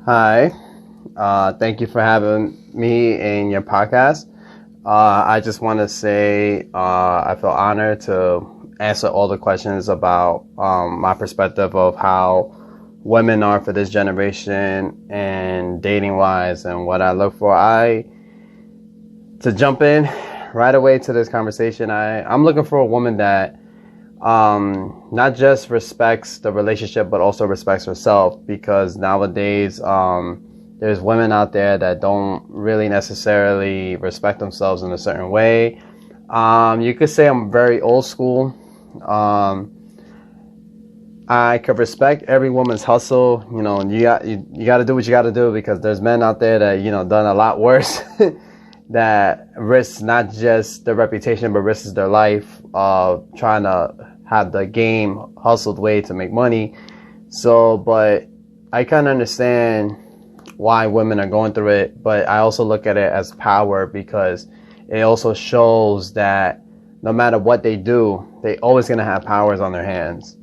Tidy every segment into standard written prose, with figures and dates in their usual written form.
Hi, thank you for having me in your podcast. I just want to say I feel honored to answer all the questions about my perspective of how women are for this generation and dating wise and what I look for. To jump in right away to this conversation, I'm looking for a woman that not just respects the relationship but also respects herself, because nowadays there's women out there that don't really necessarily respect themselves in a certain way. You could say I'm very old school. um, I could respect every woman's hustle. You got to do what you got to do, because there's men out there that done a lot worse that risks not just their reputation but risks their life trying to have the game hustled way to make money. So, but I kind of understand why women are going through it, but I also look at it as power, because it also shows that no matter what they do, they always going to have powers on their hands.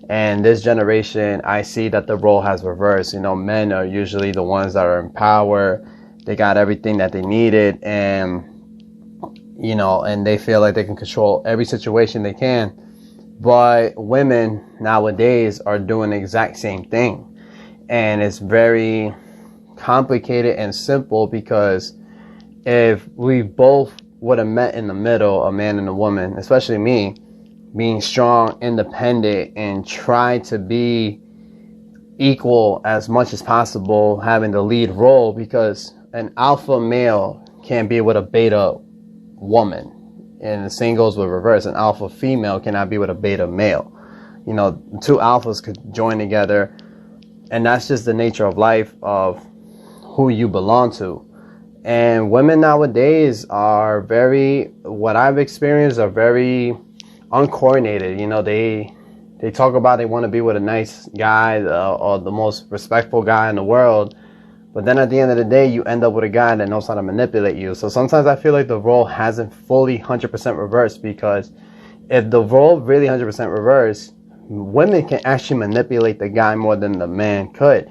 And this generation, I see that the role has reversed. Men are usually the ones that are in power. They got everything that they needed, and they feel like they can control every situation they can. But women nowadays are doing the exact same thing. And it's very complicated and simple, because if we both would have met in the middle, a man and a woman, especially me, being strong, independent, and try to be equal as much as possible, having the lead role, because an alpha male can't be with a beta woman. And the same goes with reverse. An alpha female cannot be with a beta male. Two alphas could join together, and that's just the nature of life, of who you belong to. And women nowadays are what I've experienced, are very uncoordinated. They talk about they want to be with a nice guy, or the most respectful guy in the world, but then at the end of the day, you end up with a guy that knows how to manipulate you. So sometimes I feel like the role hasn't fully 100% reversed, because if the role really 100% reversed, women can actually manipulate the guy more than the man could.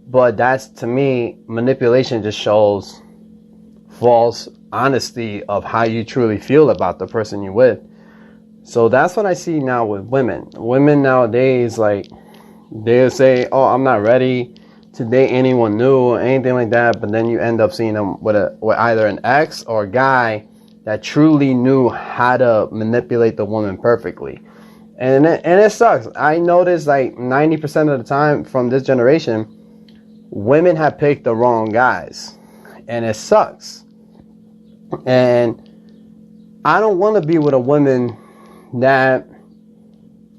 But that's, to me, manipulation just shows false honesty of how you truly feel about the person you're with. So that's what I see now with women. Women nowadays, like, they'll say, "Oh, I'm not ready to date anyone new," or anything like that. But then you end up seeing them with either an ex or a guy that truly knew how to manipulate the woman perfectly. And it sucks. I noticed like 90% of the time from this generation, women have picked the wrong guys. And it sucks. And I don't want to be with a woman that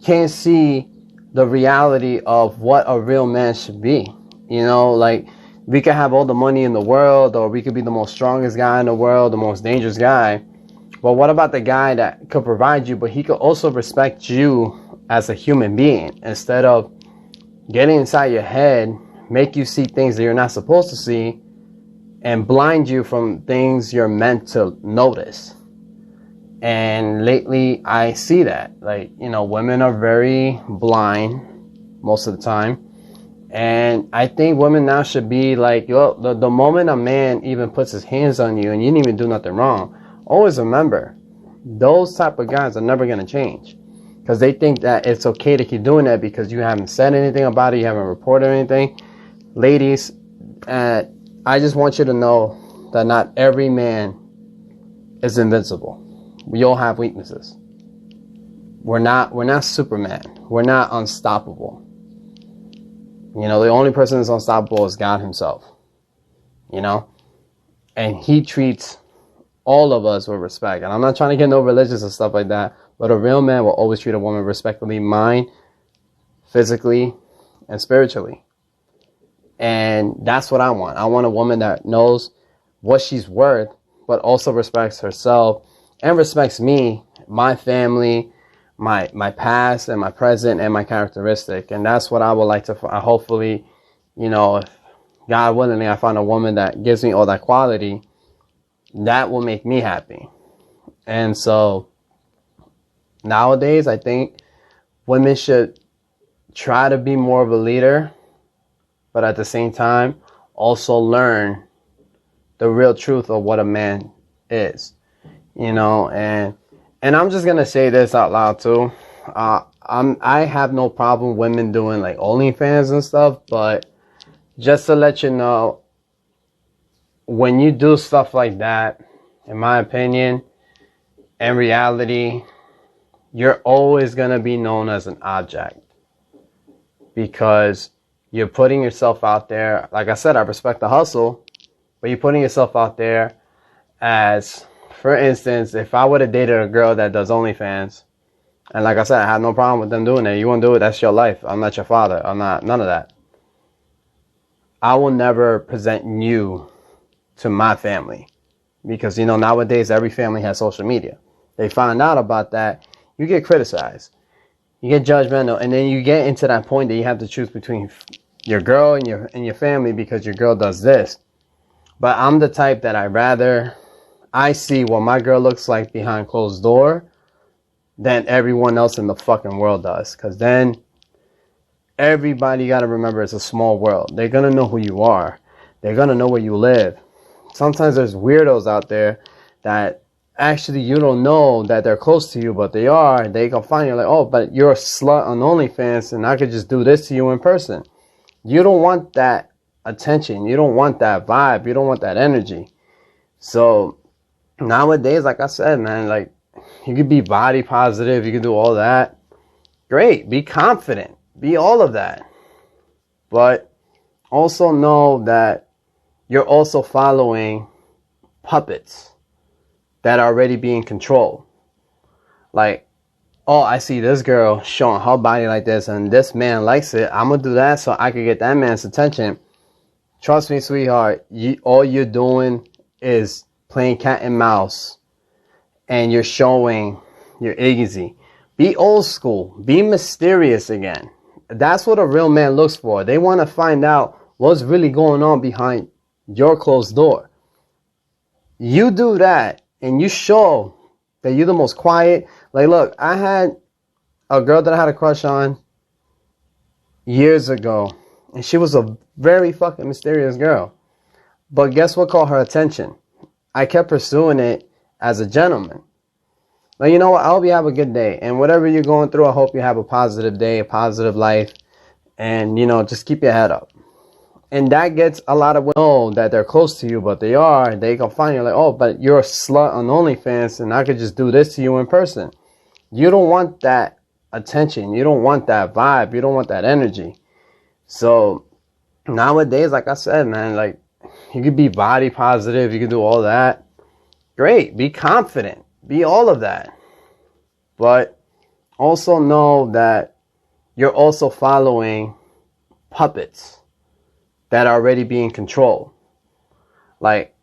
can't see the reality of what a real man should be. Like, we could have all the money in the world, or we could be the most strongest guy in the world, the most dangerous guy. But what about the guy that could provide you, but he could also respect you as a human being, instead of getting inside your head, make you see things that you're not supposed to see, and blind you from things you're meant to notice. And lately, I see that. Like, women are very blind most of the time. And I think women now should be like, the moment a man even puts his hands on you and you didn't even do nothing wrong, always remember, those type of guys are never going to change. Because they think that it's okay to keep doing that because you haven't said anything about it, you haven't reported anything. Ladies, I just want you to know that not every man is invincible. We all have weaknesses. We're not Superman. We're not unstoppable. The only person that's unstoppable is God himself. And he treats all of us with respect. And I'm not trying to get no religious and stuff like that, but a real man will always treat a woman respectfully, mind, physically, and spiritually. And that's what I want. I want a woman that knows what she's worth, but also respects herself and respects me, my family, my past and my present and my characteristic. And that's what I would like to hopefully, if God willing, I find a woman that gives me all that quality, that will make me happy. And so nowadays, I think women should try to be more of a leader, but at the same time, also learn the real truth of what a man is, you know. And I'm just gonna say this out loud too. I have no problem women doing like OnlyFans and stuff, but just to let you know, when you do stuff like that, in my opinion, in reality, you're always gonna be known as an object, because you're putting yourself out there. Like I said, I respect the hustle, but you're putting yourself out there as, for instance, if I would have dated a girl that does OnlyFans, and like I said, I have no problem with them doing it. You want to do it, that's your life. I'm not your father. I'm not, none of that. I will never present you to my family, because, you know, nowadays every family has social media. They find out about that, you get criticized, you get judgmental, and then you get into that point that you have to choose between your girl and your family because your girl does this. But I'm the type that I see what my girl looks like behind closed door than everyone else in the fucking world does. Because then everybody, got to remember, it's a small world. They're going to know who you are. They're going to know where you live. Sometimes there's weirdos out there that actually you don't know that they're close to you, but they are. They can find you like, oh, but you're a slut on OnlyFans and I could just do this to you in person. You don't want that attention. You don't want that vibe. You don't want that energy. So nowadays, like I said, man, like, you could be body positive. You can do all that. Great. Be confident. Be all of that. But also know that you're also following puppets that are already being controlled. Like, oh, I see this girl showing her body like this and this man likes it. I'm going to do that so I can get that man's attention. Trust me, sweetheart, all you're doing is playing cat and mouse, and you're showing your iggy. Be old school. Be mysterious again. That's what a real man looks for. They want to find out what's really going on behind your closed door. You do that, and you show that you're the most quiet. Like, look, I had a girl that I had a crush on years ago, and she was a very fucking mysterious girl. But guess what caught her attention? I kept pursuing it as a gentleman. Like, you know what? I hope you have a good day. And whatever you're going through, I hope you have a positive day, a positive life. And, you know, just keep your head up. And that gets a lot of women know that they're close to you, but they are. They can find you like, oh, but you're a slut on OnlyFans and I could just do this to you in person. You don't want that attention. You don't want that vibe. You don't want that energy. So nowadays, like I said, man, like, you could be body positive. You could do all that. Great. Be confident. Be all of that. But also know that you're also following puppets that are already being controlled. Like,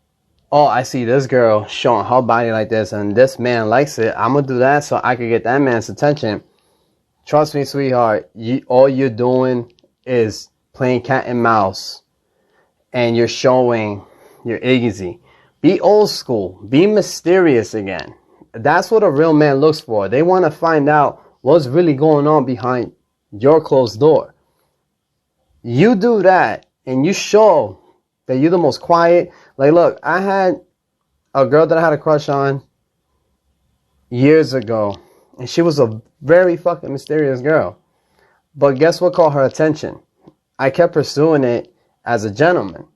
oh, I see this girl showing her body like this and this man likes it. I'm going to do that so I can get that man's attention. Trust me, sweetheart, all you're doing is playing cat and mouse, and you're showing your iggy. Be old school. Be mysterious again. That's what a real man looks for. They want to find out what's really going on behind your closed door. You do that, and you show that you're the most quiet. Like, look, I had a girl that I had a crush on years ago, and she was a very fucking mysterious girl. But guess what caught her attention? I kept pursuing it as a gentleman.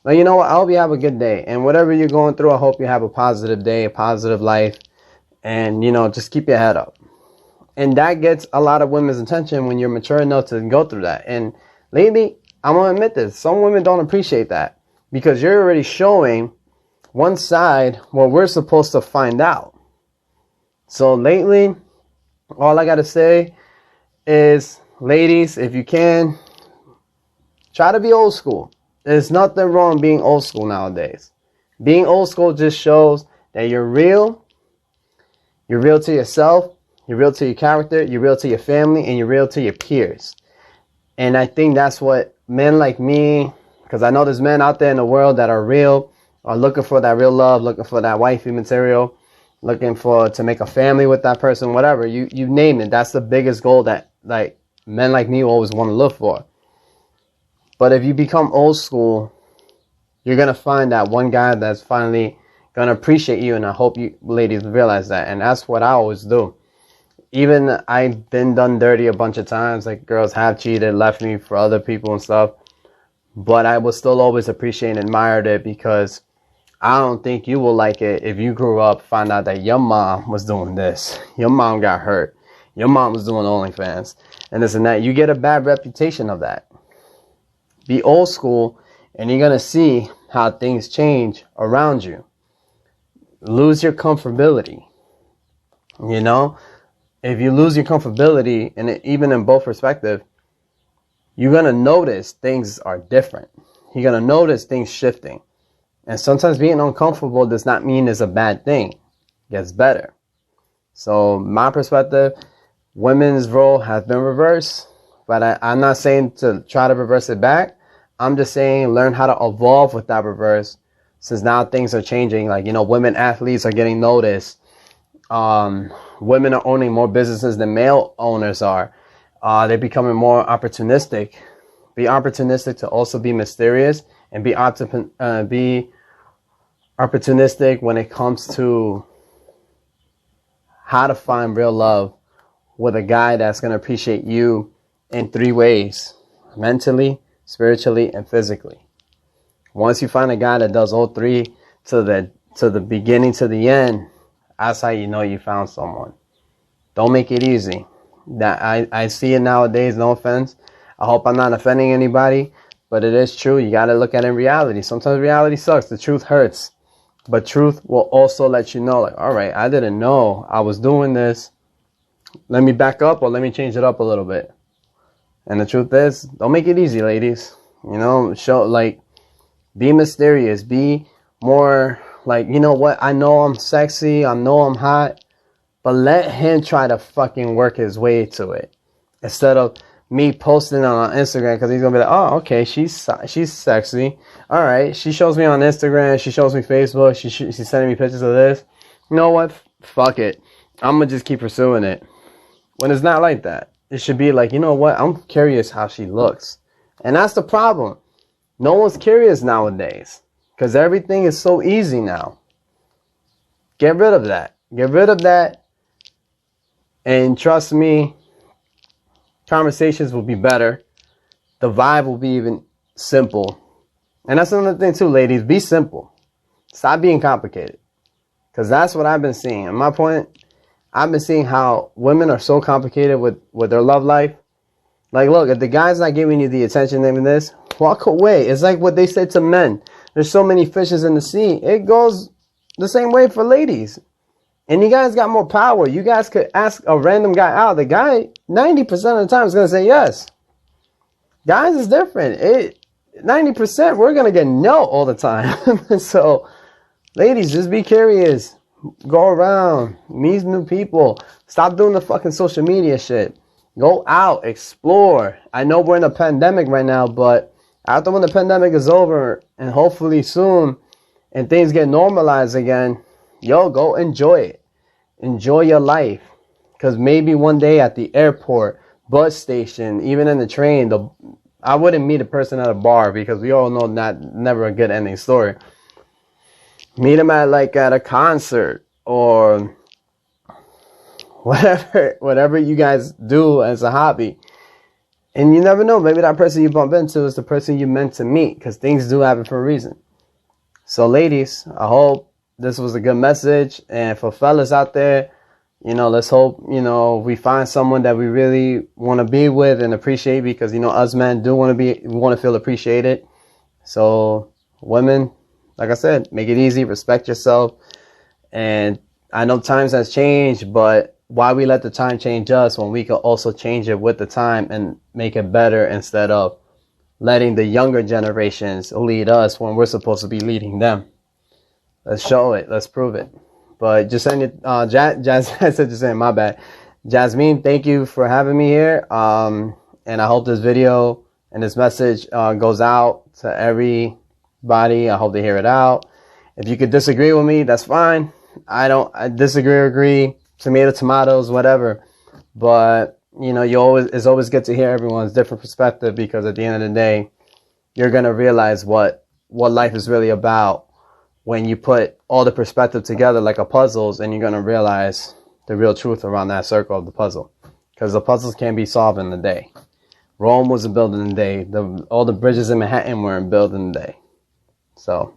Like, you know what? I hope you have a good day. And whatever you're going through, I hope you have a positive day, a positive life. And, you know, just keep your head up. And that gets a lot of women's attention when you're mature enough to go through that. And lately, I'm going to admit this, some women don't appreciate that, because you're already showing one side what we're supposed to find out. So lately, all I got to say is, ladies, if you can, try to be old school. There's nothing wrong being old school nowadays. Being old school just shows that you're real. You're real to yourself. You're real to your character. You're real to your family. And you're real to your peers. And I think that's what men like me, because I know there's men out there in the world that are real, are looking for that real love, looking for that wifey material, looking to make a family with that person, whatever. You name it. That's the biggest goal that, like, men like me always want to look for. But if you become old school, you're going to find that one guy that's finally going to appreciate you. And I hope you ladies realize that. And that's what I always do. Even I've been done dirty a bunch of times. Like, girls have cheated, left me for other people and stuff. But I will still always appreciate and admire it, because I don't think you will like it if you grew up, find out that your mom was doing this. Your mom got hurt. Your mom was doing OnlyFans and this and that. You get a bad reputation of that. Be old school, and you're going to see how things change around you. Lose your comfortability. You know, if you lose your comfortability, and even in both perspectives, you're going to notice things are different. You're going to notice things shifting. And sometimes being uncomfortable does not mean it's a bad thing. It gets better. So my perspective, women's role has been reversed. But I'm not saying to try to reverse it back. I'm just saying learn how to evolve with that reverse. Since now things are changing. Like, you know, women athletes are getting noticed. Women are owning more businesses than male owners are. They're becoming more opportunistic. Be opportunistic to also be mysterious. And be opportunistic when it comes to how to find real love with a guy that's going to appreciate you in 3 ways: mentally, spiritually, and physically. Once you find a guy that does all 3 to the beginning to the end, that's how you know you found someone. Don't make it easy. That I see it nowadays, no offense. I hope I'm not offending anybody, but it is true. You got to look at it in reality. Sometimes reality sucks. The truth hurts. But truth will also let you know, like, all right, I didn't know I was doing this. Let me back up, or let me change it up a little bit. And the truth is, don't make it easy, ladies. You know, be mysterious. Be more like, you know what? I know I'm sexy. I know I'm hot. But let him try to fucking work his way to it. Instead of me posting on Instagram, because he's going to be like, oh, okay, she's sexy. All right, she shows me on Instagram. She shows me Facebook. She's sending me pictures of this. You know what? Fuck it. I'm going to just keep pursuing it. When it's not like that. It should be like, you know what? I'm curious how she looks. And that's the problem. No one's curious nowadays. Because everything is so easy now. Get rid of that. Get rid of that. And trust me, conversations will be better. The vibe will be even simple. And that's another thing too, ladies. Be simple. Stop being complicated. Because that's what I've been seeing. At my point, I've been seeing how women are so complicated with their love life. Like, look, if the guy's not giving you the attention in this, walk away. It's like what they said to men. There's so many fishes in the sea. It goes the same way for ladies. And you guys got more power. You guys could ask a random guy out. The guy, 90% of the time, is going to say yes. Guys is different. 90%, we're going to get no all the time. So, ladies, just be curious. Go around. Meet new people. Stop doing the fucking social media shit. Go out. Explore. I know we're in a pandemic right now, but after when the pandemic is over, and hopefully soon, and things get normalized again, yo, go enjoy it. Enjoy your life. Because maybe one day at the airport, bus station, even in the train, I wouldn't meet a person at a bar, because we all know never a good ending story. Meet them at a concert, or whatever you guys do as a hobby. And you never know, maybe that person you bump into is the person you meant to meet, because things do happen for a reason. So ladies, I hope this was a good message. And for fellas out there, you know, let's hope, you know, we find someone that we really want to be with and appreciate, because, you know, us men do want to feel appreciated. So women, like I said, make it easy, respect yourself. And I know times has changed, but why we let the time change us when we can also change it with the time and make it better, instead of letting the younger generations lead us when we're supposed to be leading them. Let's show it. Let's prove it. But just saying, my bad. Jasmine, thank you for having me here. And I hope this video and this message goes out to everybody. I hope they hear it out. If you could disagree with me, that's fine. I disagree or agree. Tomatoes, whatever. But, you know, it's always good to hear everyone's different perspective, because at the end of the day, you're gonna realize what life is really about when you put all the perspective together like a puzzles, and you're gonna realize the real truth around that circle of the puzzle. Because the puzzles can't be solved in a day. Rome wasn't built in a day. All the bridges in Manhattan weren't built in a day. So,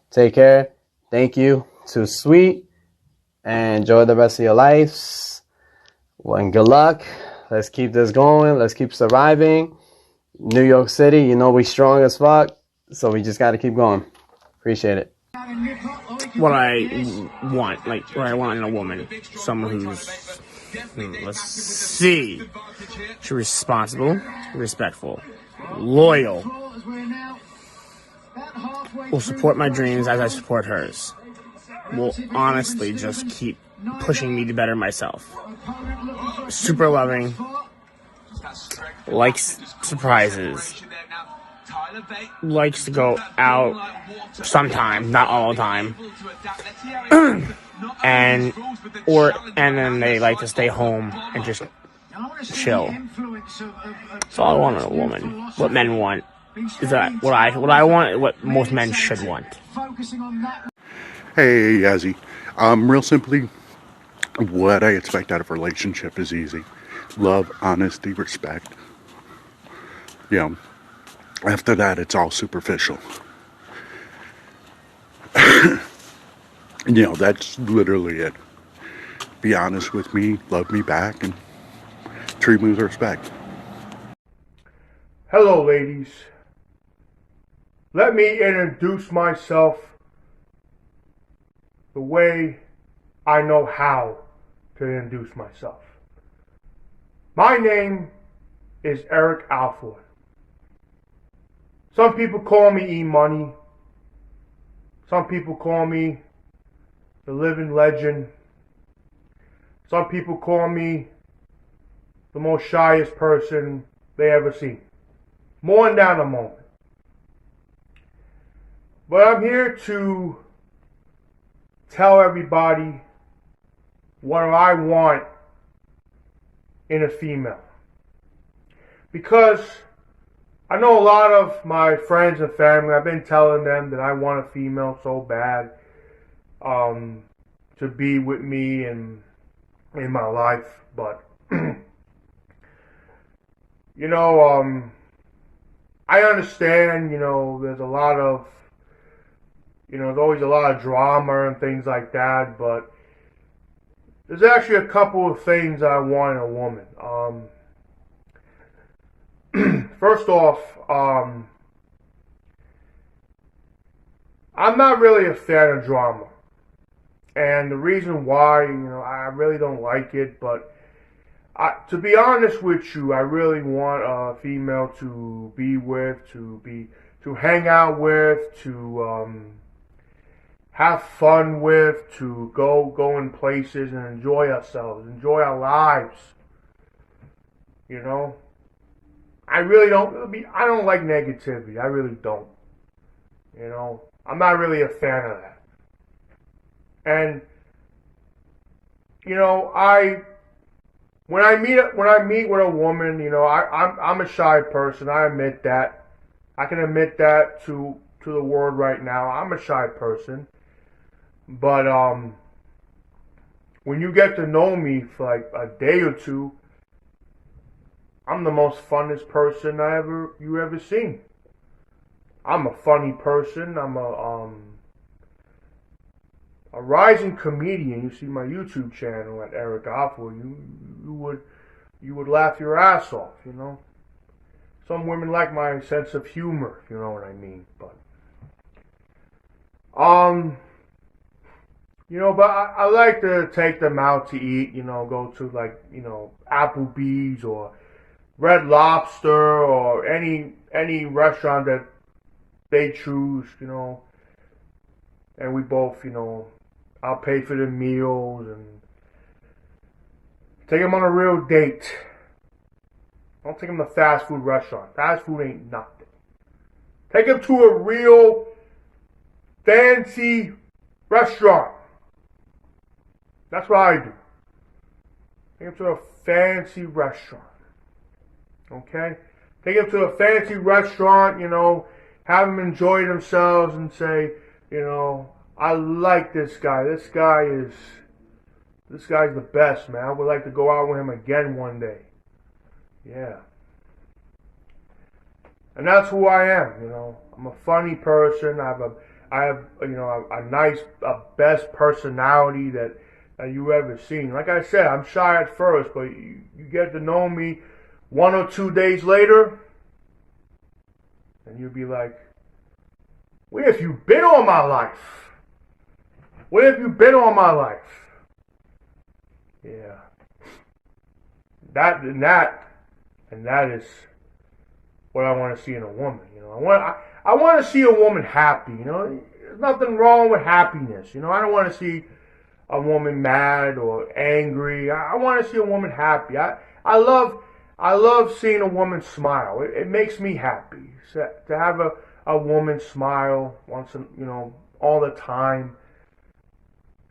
take care. Thank you. Too sweet. And enjoy the rest of your lives. Well, and good luck. Let's keep this going. Let's keep surviving. New York City, you know we strong as fuck. So we just got to keep going. Appreciate it. What I want, like what I want in a woman, someone who's, let's see, she's responsible, respectful, loyal, will support my dreams as I support hers, will honestly just keep pushing me to better myself, super loving, likes surprises, likes to go out sometime, not all the time, and then they like to stay home and just chill. That's all I want in a woman. What men want is that what I want, what most men should want. Hey, Yazzie. Real simply, what I expect out of a relationship is easy. Love, honesty, respect. After that, it's all superficial. That's literally it. Be honest with me, love me back, and treat me with respect. Hello, ladies. Let me introduce myself the way I know how to introduce myself. My name is Eric Alford. Some people call me E-Money. Some people call me the living legend. Some people call me the most shyest person they ever seen. More on that in a moment. But I'm here to tell everybody what I want in a female. Because I know a lot of my friends and family, I've been telling them that I want a female so bad to be with me in my life. But, I understand, there's a lot of, there's always a lot of drama and things like that. But there's actually a couple of things I want in a woman. First off, I'm not really a fan of drama. And the reason why, I really don't like it, but to be honest with you, I really want a female to be with, to hang out with, to have fun with, to go in places and enjoy ourselves, enjoy our lives. I don't like negativity. I really don't. I'm not really a fan of that. And when I meet with a woman, I'm a shy person. I admit that. I can admit that to the world right now. I'm a shy person. But when you get to know me for like a day or two, I'm the most funnest person you ever seen. I'm a funny person. I'm a rising comedian. You see my YouTube channel at Eric Alford. You would laugh your ass off. Some women like my sense of humor, if you know what I mean. But but I like to take them out to eat. Go to Applebee's or Red Lobster or any restaurant that they choose, and we both, I'll pay for the meals and take them on a real date. Don't take them to a fast food restaurant. Fast food ain't nothing. Take them to a real fancy restaurant. That's what I do. Take them to a fancy restaurant. Okay? Take them to a fancy restaurant, have them enjoy themselves and say, you know, I like this guy. This guy's the best, man. I would like to go out with him again one day. Yeah. And that's who I am, you know. I'm a funny person. I have a nice, best personality that you ever seen. Like I said, I'm shy at first, but you get to know me 1 or 2 days later, and you'll be like, where have you been all my life? Where have you been all my life? Yeah. That is what I want to see in a woman. You know, I want to see a woman happy. You know, there's nothing wrong with happiness. You know, I don't want to see a woman mad or angry. I want to see a woman happy. I love seeing a woman smile. It makes me happy to have a woman smile all the time.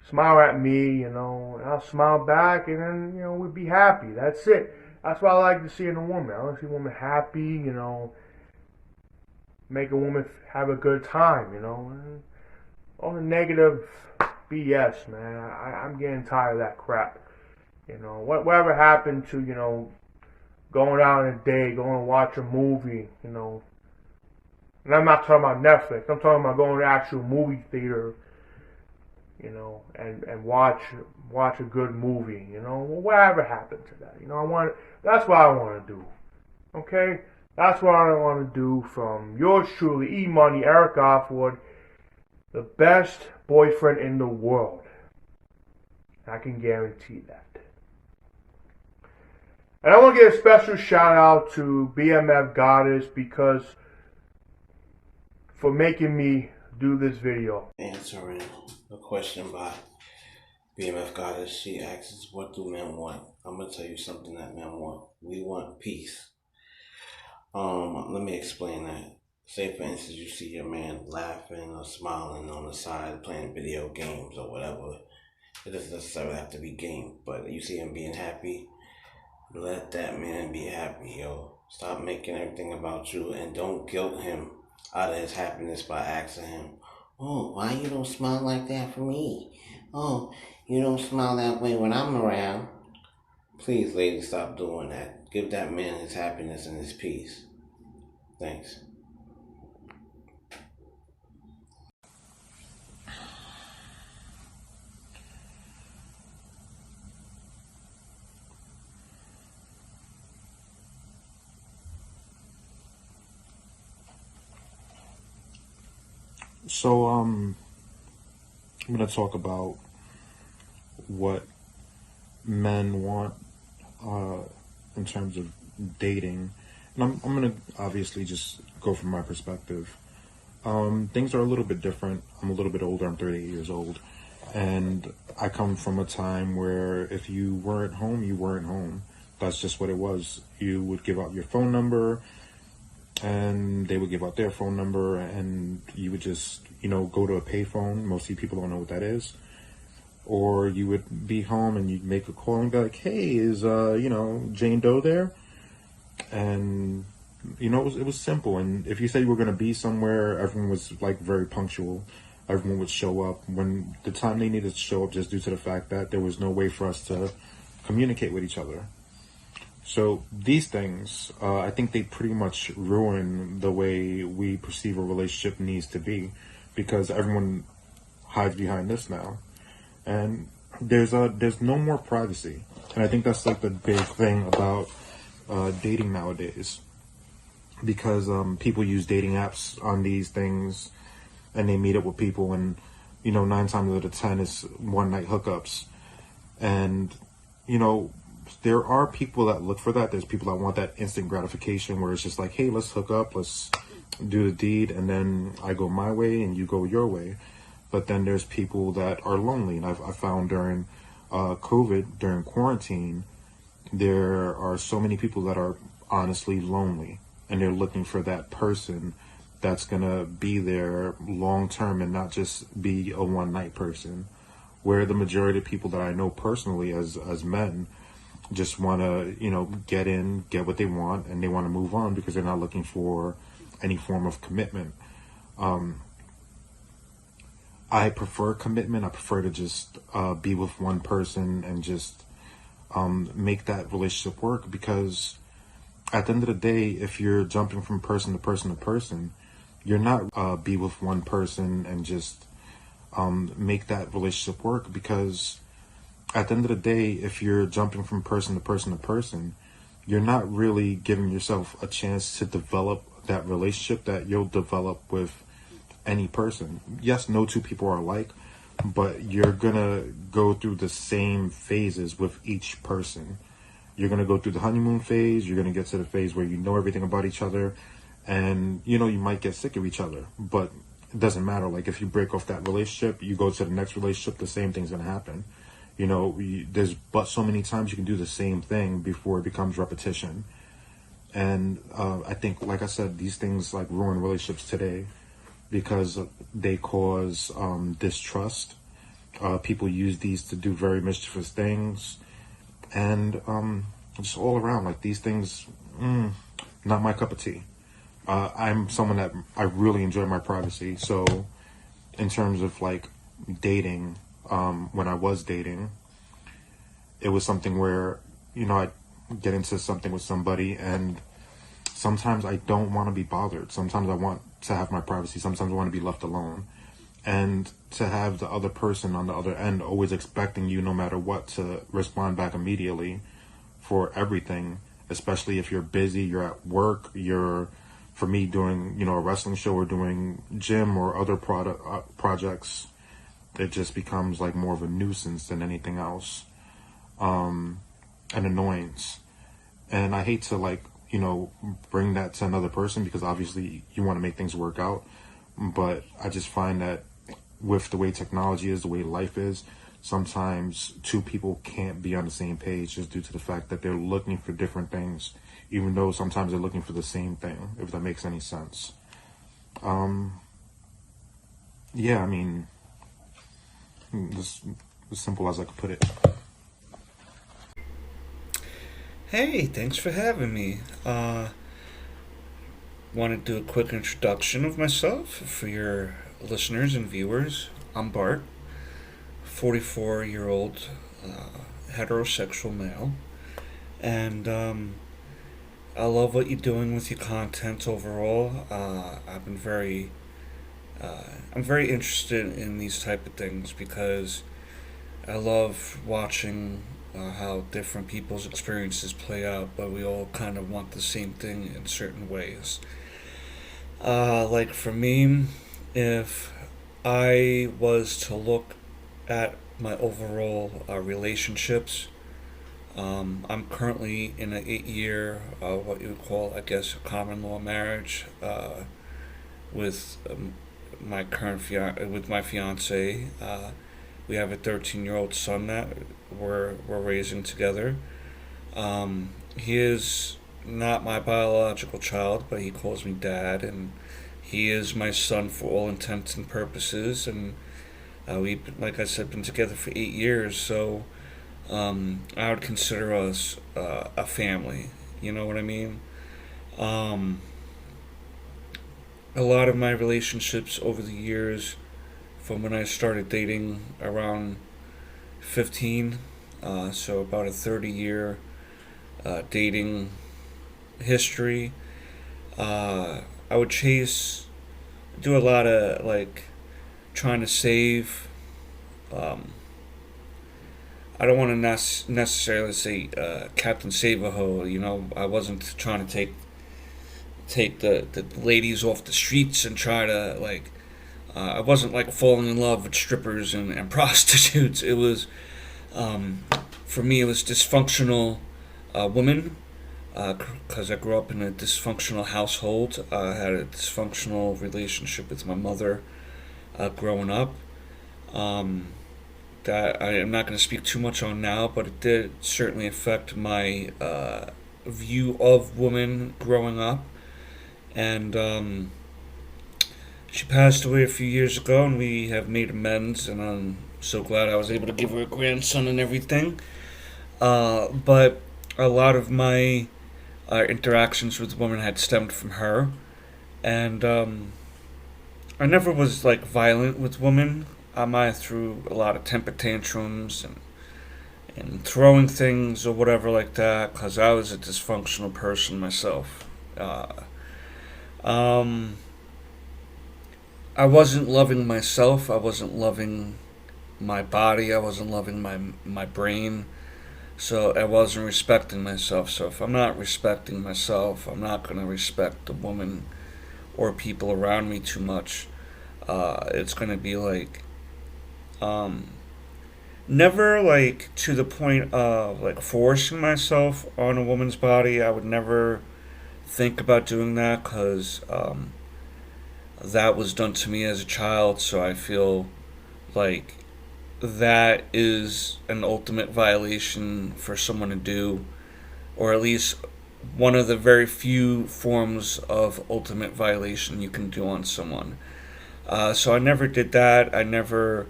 Smile at me, you know, and I'll smile back, and then, you know, we'll be happy. That's it. That's what I like to see in a woman. I want to see a woman happy, you know, make a woman have a good time, you know. And all the negative BS, man, I'm getting tired of that crap. You know, whatever happened to, you know, going out on a date, going to watch a movie, you know. And I'm not talking about Netflix. I'm talking about going to actual movie theater, you know, and watch a good movie, you know. Well, whatever happened to that? You know, that's what I want to do. Okay? That's what I want to do. From yours truly, E-Money, Eric Offwood, the best boyfriend in the world. I can guarantee that. And I want to give a special shout out to BMF Goddess for making me do this video. Answering a question by BMF Goddess, she asks, what do men want? I'm going to tell you something that men want. We want peace. Let me explain that. Say, for instance, you see your man laughing or smiling on the side, playing video games or whatever. It doesn't necessarily have to be game, but you see him being happy. Let that man be happy, yo. Stop making everything about you, and don't guilt him out of his happiness by asking him, oh, why you don't smile like that for me? Oh, you don't smile that way when I'm around. Please, ladies, stop doing that. Give that man his happiness and his peace. Thanks. So, I'm going to talk about what men want in terms of dating. And I'm going to obviously just go from my perspective. Things are a little bit different. I'm a little bit older. I'm 38 years old. And I come from a time where if you weren't home, you weren't home. That's just what it was. You would give out your phone number, and they would give out their phone number, and you would just, you know, go to a payphone. Mostly people don't know what that is. Or you would be home and you'd make a call and be like, hey, is, Jane Doe there? And, you know, it was simple. And if you said you were going to be somewhere, everyone was, like, very punctual. Everyone would show up when the time they needed to show up, just due to the fact that there was no way for us to communicate with each other. So these things, I think they pretty much ruin the way we perceive a relationship needs to be, because everyone hides behind this now. And there's no more privacy. And I think that's like the big thing about dating nowadays, because people use dating apps on these things, and they meet up with people, and, you know, 9 times out of 10 is one night hookups. And, you know, there are people that look for that. There's people that want that instant gratification where it's just like, hey, let's hook up, let's do the deed, and then I go my way and you go your way. But then there's people that are lonely. And I found during COVID, during quarantine, there are so many people that are honestly lonely, and they're looking for that person that's going to be there long term and not just be a one night person. Where the majority of people that I know personally as men just want to, you know, get what they want, and they want to move on because they're not looking for any form of commitment. I prefer commitment. I prefer to just be with one person and just make that relationship work, because at the end of the day, if you're jumping from person to person to person, you're not be with one person and just make that relationship work, because at the end of the day, if you're jumping from person to person to person, you're not really giving yourself a chance to develop that relationship that you'll develop with any person. Yes, no two people are alike, but you're gonna go through the same phases with each person. You're gonna go through the honeymoon phase, you're gonna get to the phase where you know everything about each other, and you might get sick of each other, but it doesn't matter. Like, if you break off that relationship, you go to the next relationship, the same thing's gonna happen. There's but so many times you can do the same thing before it becomes repetition. And I think, like I said, these things like ruin relationships today because they cause distrust. People use these to do very mischievous things, and just all around, like, these things, not my cup of tea. I'm someone that I really enjoy my privacy, so in terms of like dating, when I was dating, it was something where I get into something with somebody, and sometimes I don't want to be bothered. Sometimes I want to have my privacy. Sometimes I want to be left alone. And to have the other person on the other end always expecting you, no matter what, to respond back immediately for everything, especially if you're busy, you're at work, for me, doing, a wrestling show or doing gym or other projects, it just becomes like more of a nuisance than anything else, an annoyance. And I hate to bring that to another person, because obviously you want to make things work out. But I just find that with the way technology is, the way life is, sometimes two people can't be on the same page just due to the fact that they're looking for different things, even though sometimes they're looking for the same thing, if that makes any sense. Yeah, I mean, just as simple as I could put it. Hey, thanks for having me. Want to do a quick introduction of myself for your listeners and viewers. I'm Bart, 44-year-old heterosexual male, and I love what you're doing with your content overall. I'm very interested in these type of things because I love watching how different people's experiences play out, but we all kind of want the same thing in certain ways. Like for me, if I was to look at my overall relationships, I'm currently in an 8-year, what you would call, I guess, a common law marriage with my with my fiance. We have a 13-year-old son that we're raising together. He is not my biological child, but he calls me dad, and he is my son for all intents and purposes. And we've, like I said, been together for 8 years, so I would consider us a family. You know what I mean? A lot of my relationships over the years, from when I started dating around 15, so about a 30-year dating history. I would do a lot of trying to save. I don't want to necessarily say Captain Save-A-Ho. I wasn't trying to take the ladies off the streets and try to I wasn't falling in love with strippers and prostitutes. It was, for me, it was dysfunctional women, because I grew up in a dysfunctional household. I had a dysfunctional relationship with my mother growing up. That I am not going to speak too much on now, but it did certainly affect my view of women growing up. And she passed away a few years ago, and we have made amends, and I'm so glad I was able to give her a grandson and everything. But a lot of my interactions with women had stemmed from her, and I never was like violent with women. I might have threw a lot of temper tantrums and throwing things or whatever like that because I was a dysfunctional person myself. Um, I wasn't loving myself. I wasn't loving my body. I wasn't loving my brain. So I wasn't respecting myself. So if I'm not respecting myself, I'm not gonna respect the woman or people around me too much. It's gonna be like um, never like to the point of like forcing myself on a woman's body. I would never think about doing that because that was done to me as a child. So I feel like that is an ultimate violation for someone to do, or at least one of the very few forms of ultimate violation you can do on someone. So I never did that. I never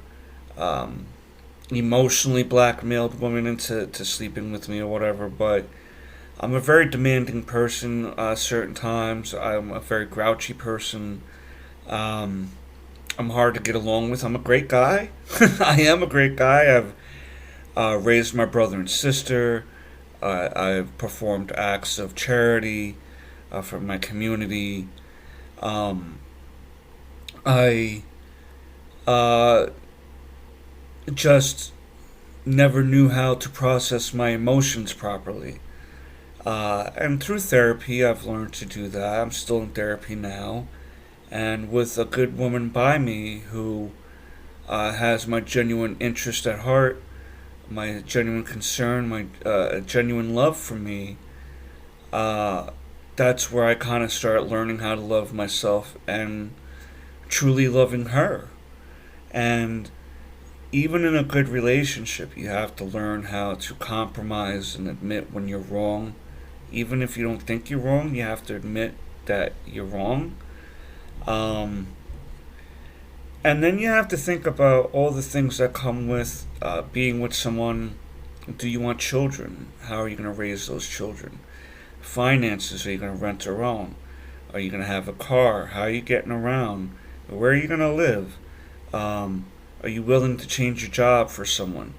um, emotionally blackmailed women into sleeping with me or whatever, but I'm a very demanding person certain times. I'm a very grouchy person. Um, I'm hard to get along with. I'm a great guy. I am a great guy. I've raised my brother and sister. I've performed acts of charity for my community. Um, I uh, just never knew how to process my emotions properly. And through therapy, I've learned to do that. I'm still in therapy now. And with a good woman by me who has my genuine interest at heart, my genuine concern, my genuine love for me, uh, that's where I kind of start learning how to love myself and truly loving her. And even in a good relationship, you have to learn how to compromise and admit when you're wrong. Even if you don't think you're wrong, you have to admit that you're wrong. Um, and then you have to think about all the things that come with being with someone. Do you want children? How are you going to raise those children? Finances, are you going to rent or own? Are you going to have a car? How are you getting around? Where are you going to live? Um, are you willing to change your job for someone?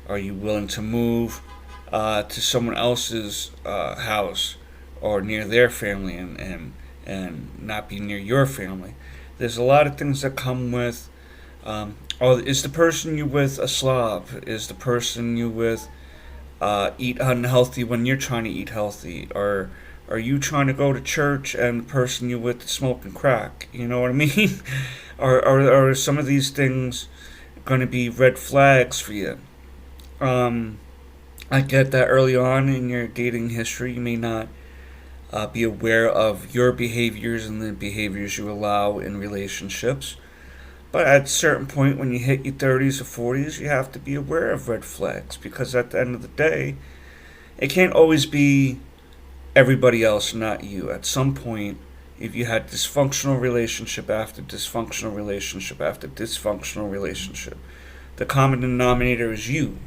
Are you willing to move to someone else's house or near their family and not be near your family? There's a lot of things that come with. Is the person you with a slob? Is the person you with eat unhealthy when you're trying to eat healthy? Or are you trying to go to church and the person you with is smoking crack? You know what I mean? Are some of these things going to be red flags for you? Um, I get that early on in your dating history, you may not be aware of your behaviors and the behaviors you allow in relationships. But at a certain point, when you hit your 30s or 40s, you have to be aware of red flags because at the end of the day, it can't always be everybody else, not you. At some point, if you had dysfunctional relationship after dysfunctional relationship after dysfunctional relationship, the common denominator is you,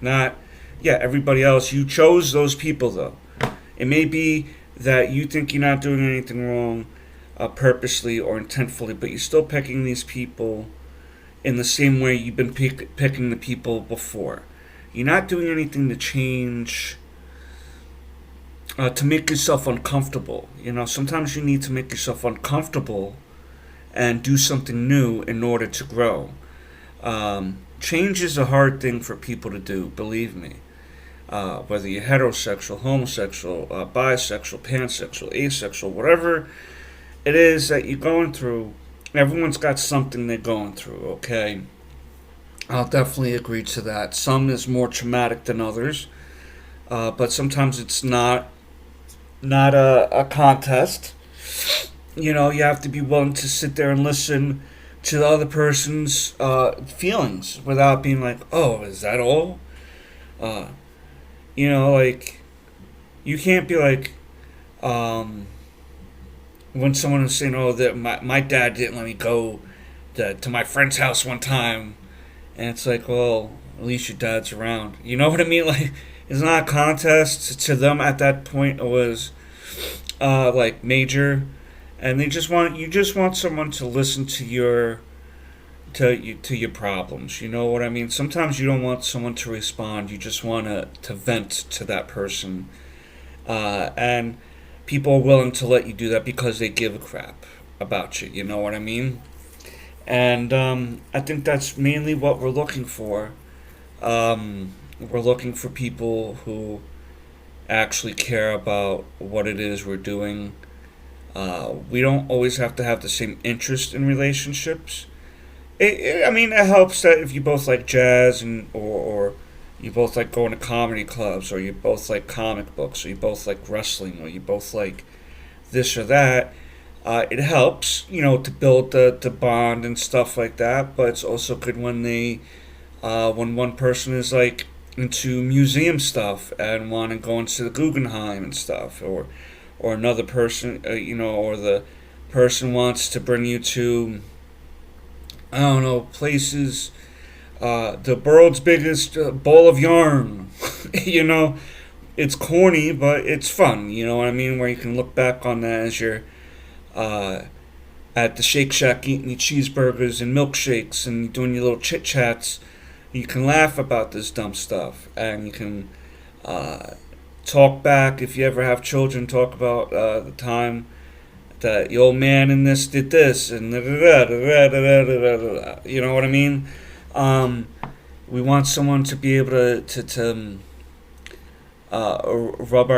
not, yeah, everybody else. You chose those people, though. It may be that you think you're not doing anything wrong purposely or intentfully, but you're still picking these people in the same way you've been picking the people before. You're not doing anything to change, to make yourself uncomfortable. You know, sometimes you need to make yourself uncomfortable and do something new in order to grow. Change is a hard thing for people to do, believe me. Whether you're heterosexual, homosexual, bisexual, pansexual, asexual, whatever it is that you're going through, everyone's got something they're going through, okay? I'll definitely agree to that. Some is more traumatic than others, but sometimes it's not a contest. You know, you have to be willing to sit there and listen to the other person's feelings without being like, oh, is that all? You know, like, you can't be like, when someone is saying, oh, that my dad didn't let me go to my friend's house one time, and it's like, well, at least your dad's around. You know what I mean? Like, it's not a contest. To them at that point, it was like major, and you just want someone to listen to your problems. You know what I mean? Sometimes you don't want someone to respond. You just want to vent to that person, and people are willing to let you do that because they give a crap about you. You know what I mean? And I think that's mainly what we're looking for. We're looking for people who actually care about what it is we're doing. We don't always have to have the same interest in relationships. I mean, it helps that if you both like jazz or you both like going to comedy clubs, or you both like comic books, or you both like wrestling, or you both like this or that. It helps, to build the bond and stuff like that. But it's also good when when one person is like into museum stuff and want to go into the Guggenheim and stuff, or another person, or the person wants to bring you to, I don't know, places, the world's biggest ball of yarn. It's corny, but it's fun. You know what I mean? Where you can look back on that as you're at the Shake Shack eating your cheeseburgers and milkshakes and doing your little chit chats. You can laugh about this dumb stuff, and you can talk back. If you ever have children, talk about the time that the old man in this did this, and you know what I mean. We want someone to be able to rub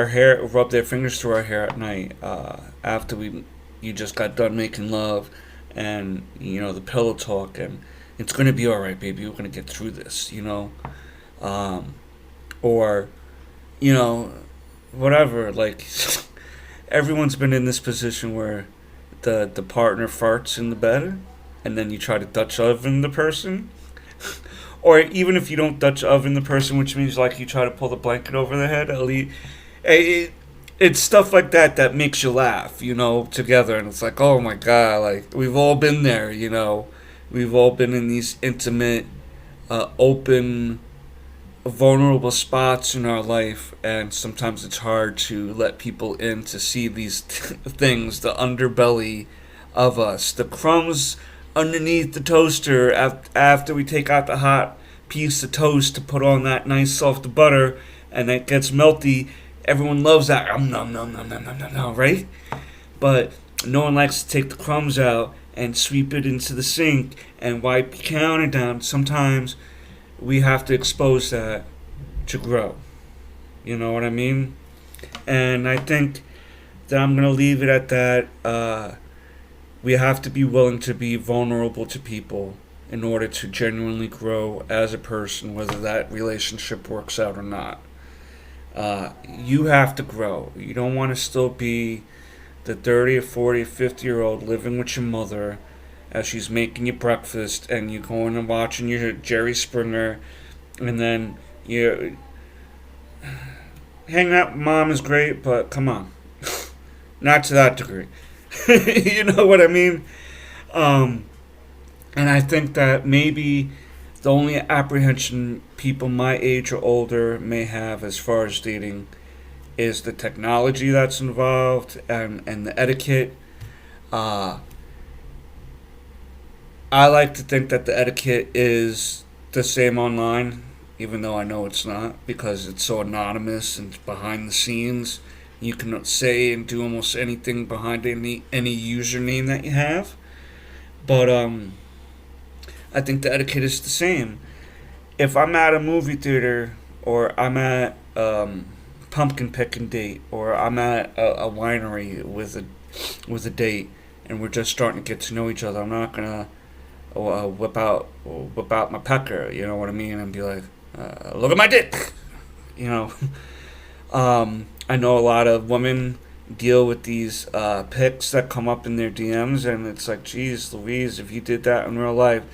their fingers through our hair at night after you just got done making love, and the pillow talk, and it's gonna be all right, baby. We're gonna get through this, or whatever. Like everyone's been in this position where the partner farts in the bed, and then you try to Dutch oven the person. Or even if you don't Dutch oven the person, which means like you try to pull the blanket over their head, at least it's stuff like that makes you laugh, together. And it's like, oh my God, like we've all been there, we've all been in these intimate, open, vulnerable spots in our life, and sometimes it's hard to let people in to see these things, the underbelly of us, the crumbs underneath the toaster after we take out the hot piece of toast to put on that nice soft butter, and it gets melty. Everyone loves that, right? But no one likes to take the crumbs out and sweep it into the sink and wipe your counter down. Sometimes we have to expose that to grow. You know what I mean? And I think that I'm going to leave it at that. We have to be willing to be vulnerable to people in order to genuinely grow as a person, whether that relationship works out or not. You have to grow. You don't want to still be the 30 or 40 or 50-year-old living with your mother as she's making you breakfast, and you're going and watching your Jerry Springer, and then you hanging out with mom is great, but come on. Not to that degree. You know what I mean? And I think that maybe the only apprehension people my age or older may have as far as dating is the technology that's involved and the etiquette. I like to think that the etiquette is the same online, even though I know it's not, because it's so anonymous and behind the scenes. You can say and do almost anything behind any username that you have. But I think the etiquette is the same. If I'm at a movie theater, or I'm at pumpkin picking date, or I'm at a winery with a date, and we're just starting to get to know each other, I'm not gonna whip out my pecker, you know what I mean, and be like, look at my dick, I know a lot of women deal with these pics that come up in their DMs, and it's like, geez Louise, if you did that in real life,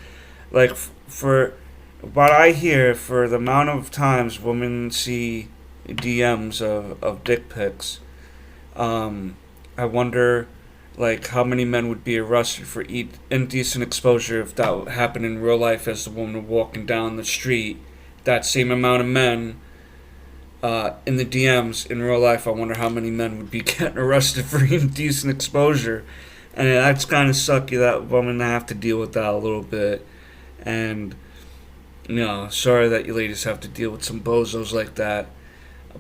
like for what I hear, for the amount of times women see DMs of dick pics, I wonder like how many men would be arrested for indecent exposure if that happened in real life as the woman walking down the street. That same amount of men in the DMs in real life, I wonder how many men would be getting arrested for indecent exposure, And that's kind of sucky that women have to deal with that a little bit. And, sorry that you ladies have to deal with some bozos like that.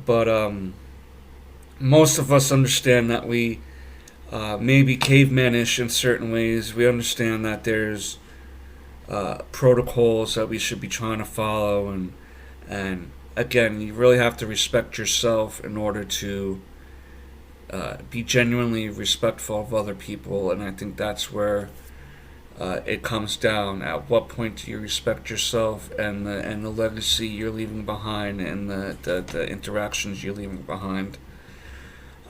But most of us understand that we may be cavemanish in certain ways. We understand that there's protocols that we should be trying to follow, and again, you really have to respect yourself in order to be genuinely respectful of other people, and I think that's where it comes down. At what point do you respect yourself and the legacy you're leaving behind and the interactions you're leaving behind?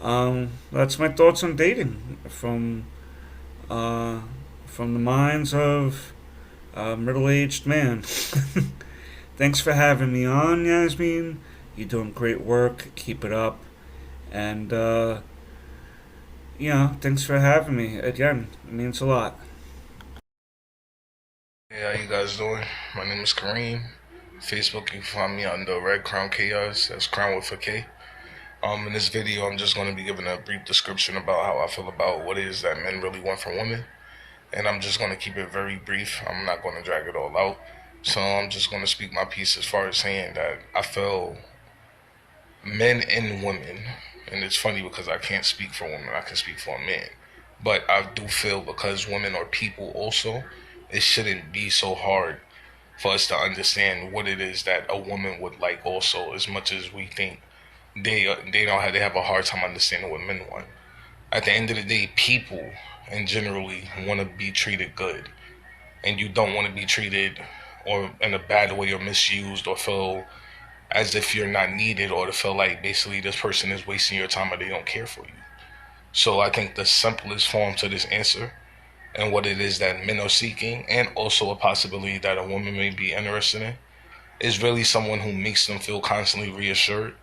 That's my thoughts on dating from the minds of a middle-aged man. Thanks for having me on, Yasmin. You're doing great work. Keep it up. And, thanks for having me again. It means a lot. Hey, how you guys doing? My name is Kareem. Facebook, you can find me under Red Crown Chaos. That's Crown with a K. In this video, I'm just going to be giving a brief description about how I feel about what it is that men really want from women. And I'm just going to keep it very brief. I'm not going to drag it all out. So I'm just going to speak my piece as far as saying that I feel men and women, and it's funny because I can't speak for women, I can speak for a man. But I do feel because women are people also, it shouldn't be so hard for us to understand what it is that a woman would like also, as much as we think they have a hard time understanding what men want. At the end of the day, people and generally want to be treated good, and you don't want to be treated or in a bad way or misused or feel as if you're not needed or to feel like basically this person is wasting your time or they don't care for you. So I think the simplest form to this answer and what it is that men are seeking, and also a possibility that a woman may be interested in, is really someone who makes them feel constantly reassured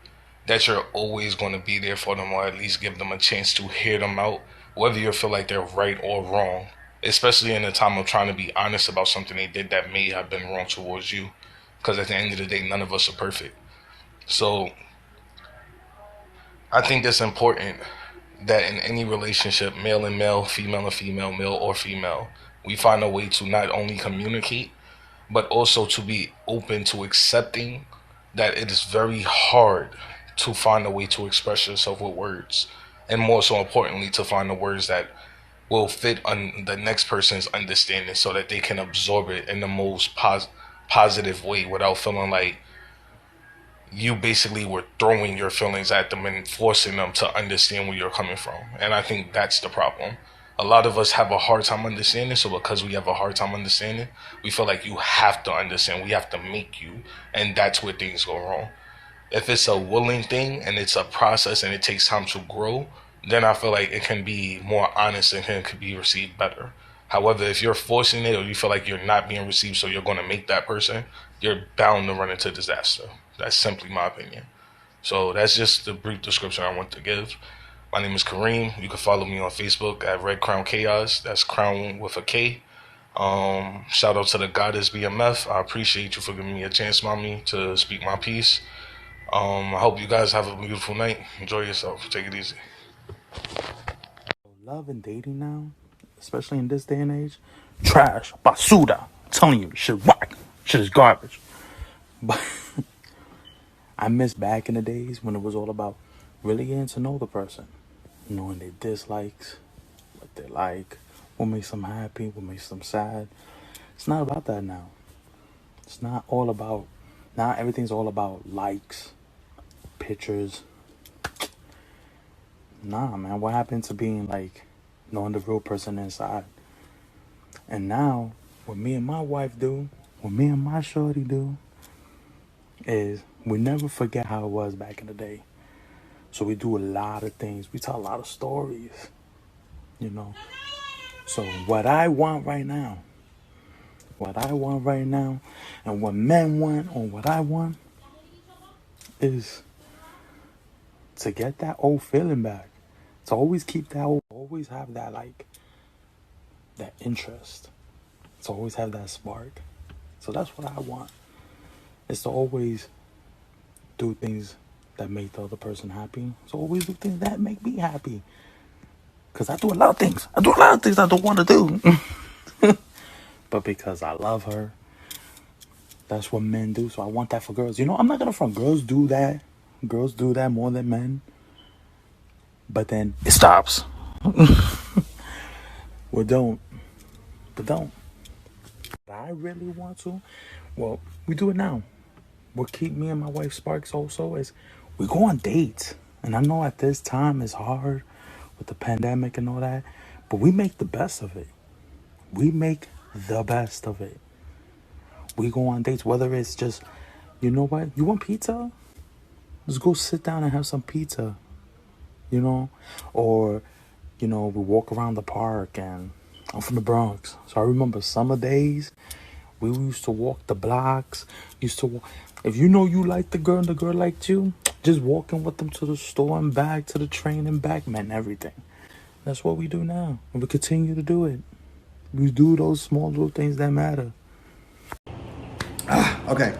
that you're always going to be there for them, or at least give them a chance to hear them out, whether you feel like they're right or wrong, especially in a time of trying to be honest about something they did that may have been wrong towards you. Because at the end of the day, none of us are perfect. So I think it's important that in any relationship, male and male, female and female, male or female, we find a way to not only communicate, but also to be open to accepting that it is very hard to find a way to express yourself with words. And more so importantly, to find the words that will fit on the next person's understanding so that they can absorb it in the most positive way without feeling like you basically were throwing your feelings at them and forcing them to understand where you're coming from. And I think that's the problem. A lot of us have a hard time understanding, so because we have a hard time understanding, we feel like you have to understand, we have to make you, and that's where things go wrong. If it's a willing thing and it's a process and it takes time to grow, then I feel like it can be more honest and it could be received better. However, if you're forcing it or you feel like you're not being received, so you're going to make that person, you're bound to run into disaster. That's simply my opinion. So that's just the brief description I want to give. My name is Kareem. You can follow me on Facebook at Red Crown Chaos. That's Crown with a K. Shout out to the Goddess BMF. I appreciate you for giving me a chance, mommy, to speak my piece. I hope you guys have a beautiful night. Enjoy yourself. Take it easy. Love and dating now, especially in this day and age, trash, basura. I'm telling you, shit whack. Shit is garbage. But I miss back in the days when it was all about really getting to know the person, knowing their dislikes, what they like, what makes them happy, what makes them sad. It's not about that now. It's not all about, now everything's all about likes, pictures. Nah, man, what happened to being like knowing the real person inside? And now, what me and my wife do, what me and my shorty do, is we never forget how it was back in the day. So we do a lot of things. We tell a lot of stories, you know. So what I want right now, and what men want or what I want is to get that old feeling back. To always keep that old, always have that like, that interest. To always have that spark. So that's what I want. Is to always do things that make the other person happy. So always do things that make me happy. Because I do a lot of things. I do a lot of things I don't want to do. But because I love her, that's what men do. So I want that for girls. You know, I'm not going to front. Girls do that. Girls do that more than men. But then it stops. Well, don't. But don't. But I really want to. Well, we do it now. What keep me and my wife sparks also is we go on dates. And I know at this time it's hard with the pandemic and all that, but we make the best of it. We make the best of it. We go on dates, whether it's just, you know what, you want pizza? Let's go sit down and have some pizza, you know? Or, you know, we walk around the park, and I'm from the Bronx. So I remember summer days, we used to walk the blocks, used to walk. If you know you liked the girl and the girl liked you, just walking with them to the store and back, to the train and back, meant everything. That's what we do now, and we continue to do it. We do those small little things that matter. Okay,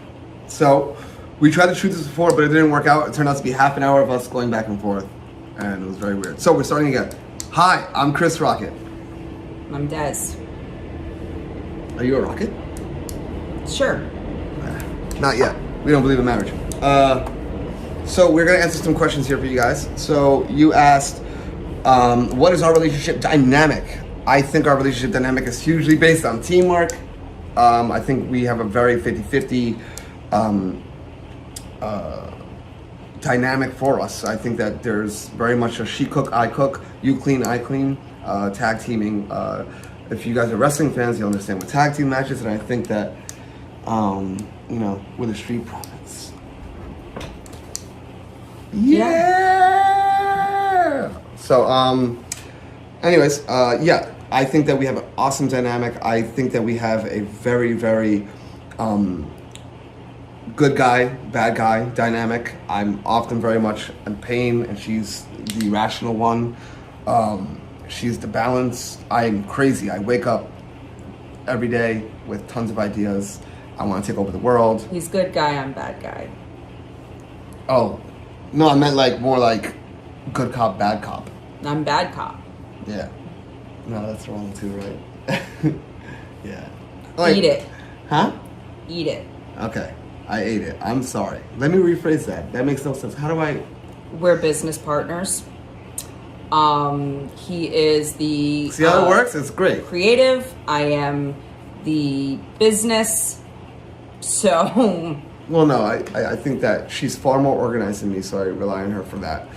so we tried to shoot this before, but it didn't work out. It turned out to be half an hour of us going back and forth, and it was very weird. So we're starting again. Hi, I'm Chris Rocket. I'm Des. Are you a rocket? Sure. Not yet. We don't believe in marriage. So we're gonna answer some questions here for you guys. So you asked, what is our relationship dynamic? I think our relationship dynamic is hugely based on teamwork. I think we have a very 50-50 dynamic for us. I think that there's very much a she cook, I cook, you clean, I clean, tag teaming. If you guys are wrestling fans, you'll understand what tag team matches, and I think that, you know, we're the Street Profits. Yeah! So, anyways, yeah, I think that we have an awesome dynamic. I think that we have a very, very good guy, bad guy dynamic. I'm often very much in pain, and she's the rational one. She's the balance. I'm crazy. I wake up every day with tons of ideas. I want to take over the world. He's good guy, I'm bad guy. Oh, no, I meant like more like good cop, bad cop. I'm bad cop. Yeah. No, that's wrong too, right? Yeah. Like, Eat it. Huh? Eat it. Okay. I ate it. I'm sorry. Let me rephrase that. That makes no sense. How do I... We're business partners. He is the... See how it works? It's great. Creative. I am the business. So... Well, no, I think that she's far more organized than me, so I rely on her for that.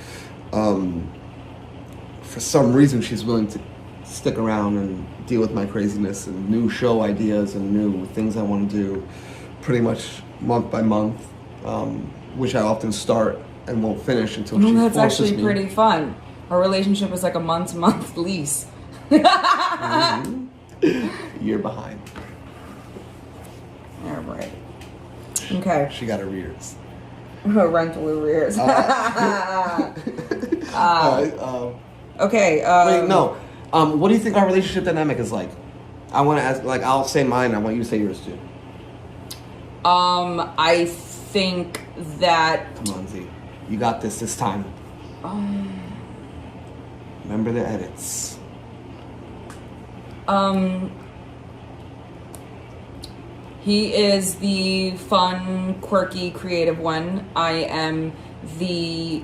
For some reason, she's willing to stick around and deal with my craziness and new show ideas and new things I want to do pretty much month by month, which I often start and won't finish until she that's forces actually me. pretty fun. Our relationship is like a month-to-month lease. You're behind. All right. Okay. She got arrears. Rental arrears. Okay. Wait, no. What do you think our relationship dynamic is like? I want to ask, like, I'll say mine, I want you to say yours too. I think that... Come on, Z. You got this time. Remember the edits. He is the fun, quirky, creative one. I am the...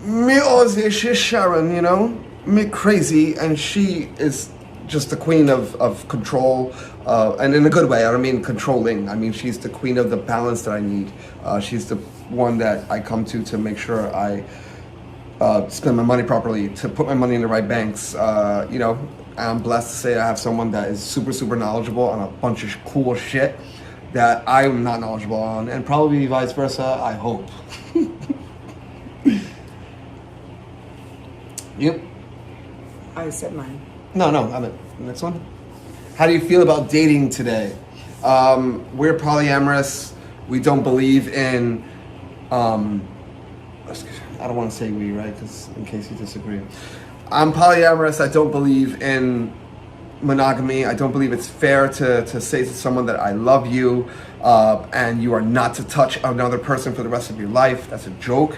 Me Ozzy, she's Sharon, you know? Me crazy, and she is just the queen of control, and in a good way. I don't mean controlling. I mean, she's the queen of the balance that I need. She's the one that I come to make sure I spend my money properly, to put my money in the right banks. You know, I'm blessed to say I have someone that is super, super knowledgeable on a bunch of cool shit that I'm not knowledgeable on, and probably vice versa, I hope. Yep. I said mine. No, I meant the next one. How do you feel about dating today? We're polyamorous. We don't believe in, I don't want to say we, right? Because in case you disagree. I'm polyamorous. I don't believe in monogamy. I don't believe it's fair to say to someone that I love you and you are not to touch another person for the rest of your life. That's a joke.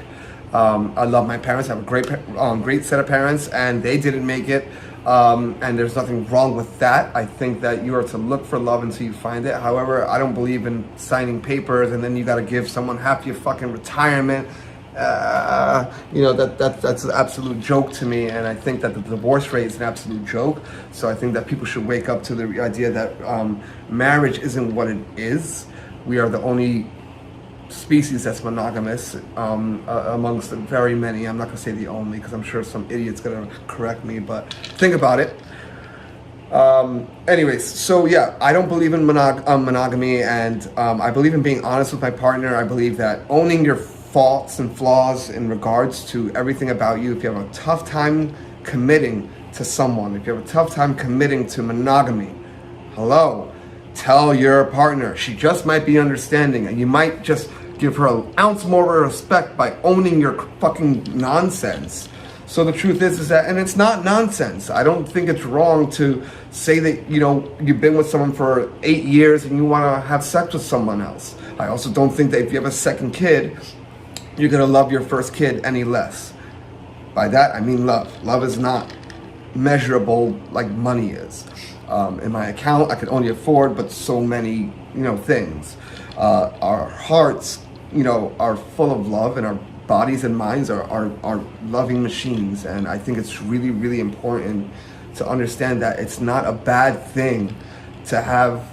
I love my parents. I have a great set of parents, and they didn't make it. And there's nothing wrong with that. I think that you are to look for love until you find it. However, I don't believe in signing papers and then you got to give someone half your fucking retirement. That's an absolute joke to me, and I think that the divorce rate is an absolute joke. So I think that people should wake up to the idea that marriage isn't what it is. We are the only species that's monogamous amongst very many. I'm not going to say the only, because I'm sure some idiot's going to correct me, but think about it. Anyways, so yeah, I don't believe in monogamy, and I believe in being honest with my partner. I believe that owning your faults and flaws in regards to everything about you. If you have a tough time committing to someone, if you have a tough time committing to monogamy, hello, tell your partner. She just might be understanding, and you might just give her an ounce more respect by owning your fucking nonsense. So the truth is that, and it's not nonsense. I don't think it's wrong to say that, you've been with someone for 8 years and you want to have sex with someone else. I also don't think that if you have a second kid, you're going to love your first kid any less. By that, I mean love. Love is not measurable like money is. In my account, I could only afford but so many, things. Our hearts, are full of love, and our bodies and minds are loving machines. And I think it's really, really important to understand that it's not a bad thing to have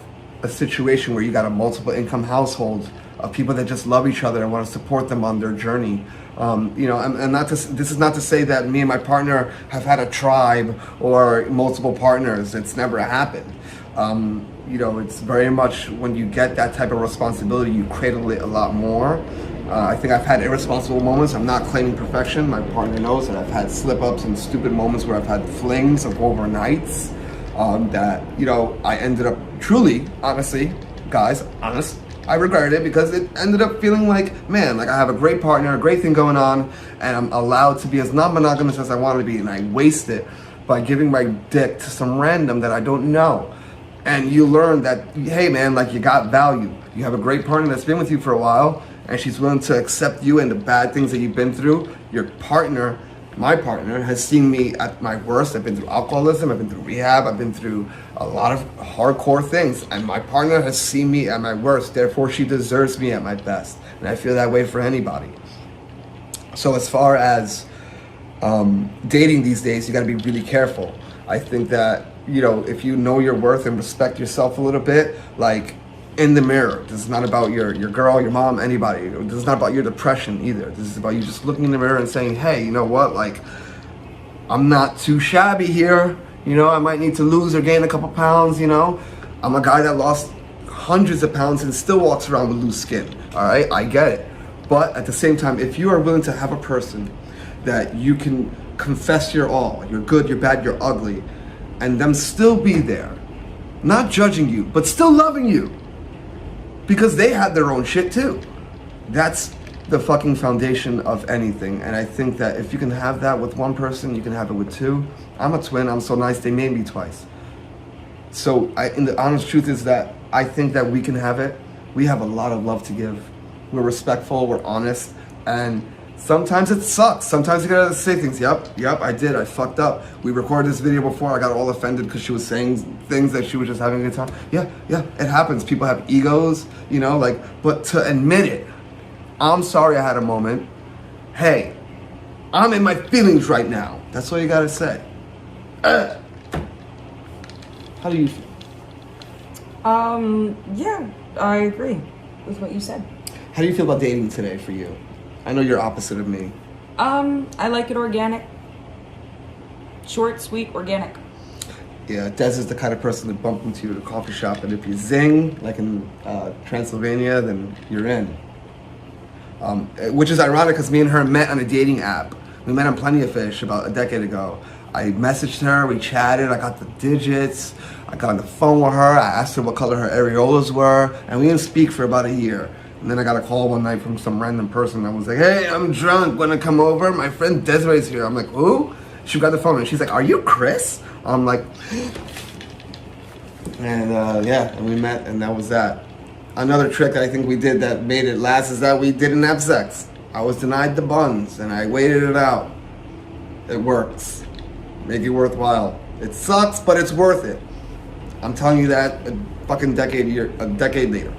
a situation where you got a multiple income household of people that just love each other and want to support them on their journey. And this is not to say that me and my partner have had a tribe or multiple partners. It's never happened. It's very much when you get that type of responsibility, you cradle it a lot more. I think I've had irresponsible moments. I'm not claiming perfection. My partner knows that I've had slip-ups and stupid moments where I've had flings of overnights that, I ended up truly, honestly, guys, honest, I regret it because it ended up feeling like, man, like I have a great partner, a great thing going on, and I'm allowed to be as non-monogamous as I want to be, and I waste it by giving my dick to some random that I don't know. And you learn that, hey man, like you got value. You have a great partner that's been with you for a while, and she's willing to accept you and the bad things that you've been through. Your partner, my partner, has seen me at my worst. I've been through alcoholism, I've been through rehab, I've been through a lot of hardcore things, and my partner has seen me at my worst. Therefore, she deserves me at my best, and I feel that way for anybody. So as far as dating these days, you got to be really careful. I think that, if you know your worth and respect yourself a little bit, like in the mirror. This is not about your girl, your mom, anybody. This is not about your depression either. This is about you just looking in the mirror and saying, hey, you know what? Like, I'm not too shabby here. I might need to lose or gain a couple pounds, I'm a guy that lost hundreds of pounds and still walks around with loose skin. All right, I get it. But at the same time, if you are willing to have a person that you can confess your all, you're good, you're bad, you're ugly, and them still be there, not judging you, but still loving you, because they had their own shit too. That's the fucking foundation of anything. And I think that if you can have that with one person, you can have it with two. I'm a twin, I'm so nice, they made me twice. So the honest truth is that I think that we can have it. We have a lot of love to give. We're respectful, we're honest, and sometimes it sucks. Sometimes you gotta say things, yep, I did, I fucked up. We recorded this video before, I got all offended because she was saying things that she was just having a good time. Yeah, it happens. People have egos, but to admit it, I'm sorry I had a moment. Hey, I'm in my feelings right now. That's all you gotta say. How do you feel? Yeah, I agree with what you said. How do you feel about dating today for you? I know you're opposite of me. I like it organic. Short, sweet, organic. Yeah, Des is the kind of person that bump into you at a coffee shop, and if you zing, like in Transylvania, then you're in. Which is ironic because me and her met on a dating app. We met on Plenty of Fish about a decade ago. I messaged her, we chatted, I got the digits, I got on the phone with her, I asked her what color her areolas were, and we didn't speak for about a year. And then I got a call one night from some random person that was like, hey, I'm drunk, wanna come over? My friend Desiree's here. I'm like, who? She got the phone and she's like, are you Chris? I'm like, and and we met and that was that. Another trick that I think we did that made it last is that we didn't have sex. I was denied the buns, and I waited it out. It works. Make it worthwhile. It sucks, but it's worth it. I'm telling you that a fucking decade later.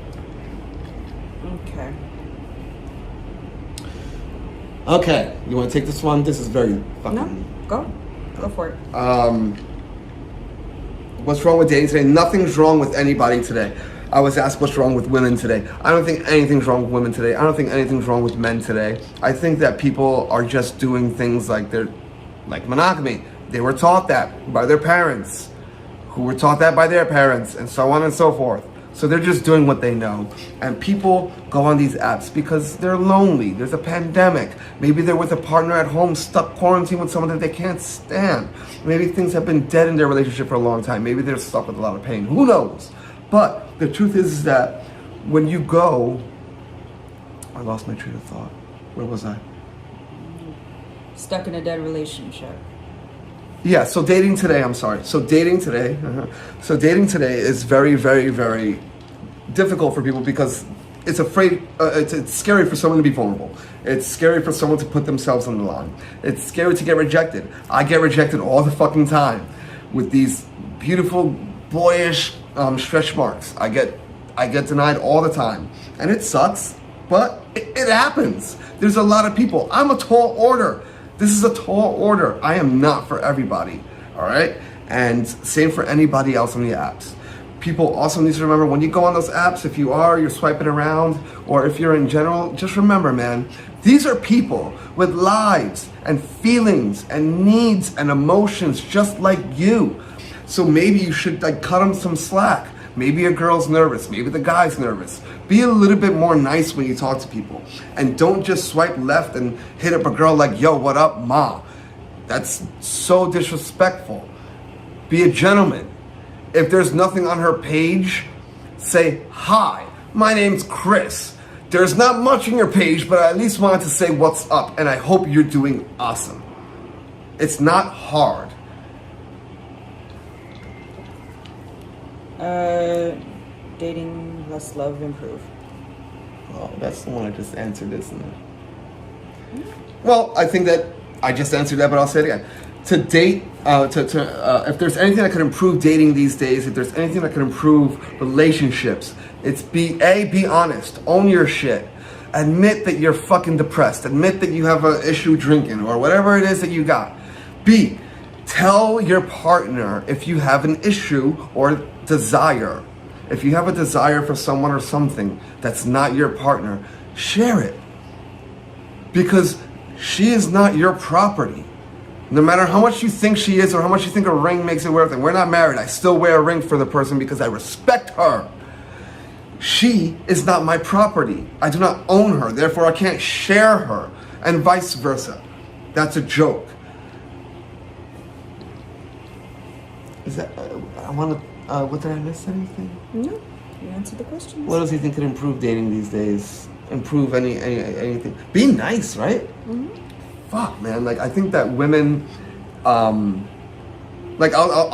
Okay. Okay, you want to take this one? This is very fucking... No, go for it. What's wrong with dating today? Nothing's wrong with anybody today. I was asked what's wrong with women today. I don't think anything's wrong with women today. I don't think anything's wrong with men today. I think that people are just doing things like monogamy. They were taught that by their parents, who were taught that by their parents, and so on and so forth. So they're just doing what they know. And people go on these apps because they're lonely. There's a pandemic. Maybe they're with a partner at home, stuck quarantined with someone that they can't stand. Maybe things have been dead in their relationship for a long time. Maybe they're stuck with a lot of pain. Who knows? But the truth is that when you go... I lost my train of thought. Where was I? Stuck in a dead relationship. Yeah, so dating today, I'm sorry. So dating today is very, very, very difficult for people because it's scary for someone to be vulnerable. It's scary for someone to put themselves on the line. It's scary to get rejected. I get rejected all the fucking time with these beautiful, boyish stretch marks. I get denied all the time. And it sucks, but it happens. There's a lot of people. I'm a tall order. This is a tall order. I am not for everybody, all right? And same for anybody else on the apps. People also need to remember when you go on those apps, if you're swiping around, or if you're in general, just remember, man, these are people with lives and feelings and needs and emotions just like you. So maybe you should cut them some slack. Maybe a girl's nervous, maybe the guy's nervous. Be a little bit more nice when you talk to people. And don't just swipe left and hit up a girl like, yo, what up, ma? That's so disrespectful. Be a gentleman. If there's nothing on her page, say, hi, my name's Chris. There's not much on your page, but I at least wanted to say what's up, and I hope you're doing awesome. It's not hard. Dating, less love, improve. Oh, that's the one I just answered, isn't it? Well, I think that I just answered that, but I'll say it again. To date, if there's anything that could improve dating these days, if there's anything that could improve relationships, it's be honest, own your shit. Admit that you're fucking depressed. Admit that you have an issue drinking or whatever it is that you got. B, tell your partner if you have an issue or desire. If you have a desire for someone or something that's not your partner, share it. Because she is not your property. No matter how much you think she is or how much you think a ring makes it worth it. We're not married. I still wear a ring for the person because I respect her. She is not my property. I do not own her. Therefore, I can't share her. And vice versa. That's a joke. Is that... what did I miss anything? No, you answered the question. What else do you think could improve dating these days? Improve anything? Be nice, right? Mm-hmm. Fuck, man. I think that women, I'll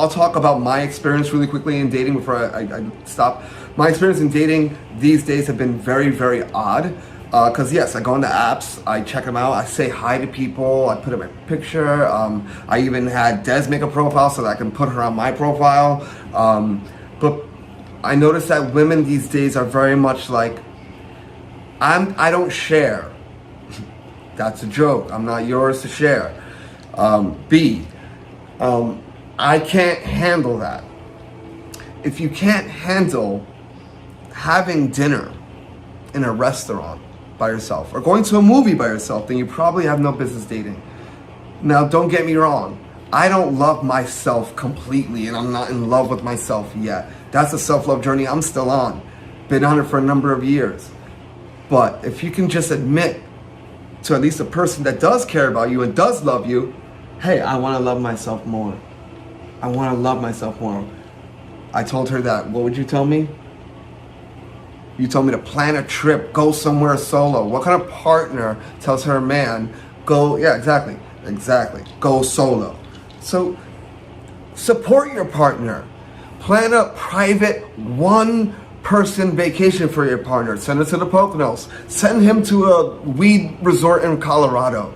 talk about my experience really quickly in dating before I stop. My experience in dating these days have been very, very odd. Because yes, I go on the apps, I check them out, I say hi to people, I put up my picture. I even had Des make a profile so that I can put her on my profile. But I noticed that women these days are very much like, I don't share. That's a joke. I'm not yours to share. B, I can't handle that. If you can't handle having dinner in a restaurant by yourself or going to a movie by yourself, then you probably have no business dating. Now, don't get me wrong. I don't love myself completely, and I'm not in love with myself yet. That's a self-love journey I'm still on. Been on it for a number of years. But if you can just admit to at least a person that does care about you and does love you, hey, I want to love myself more. I want to love myself more. I told her that. What would you tell me? You told me to plan a trip, go somewhere solo. What kind of partner tells her man, go, yeah, exactly, go solo? So support your partner. Plan a private 1 person vacation for your partner. Send her to the Poconos. Send him to a weed resort in Colorado.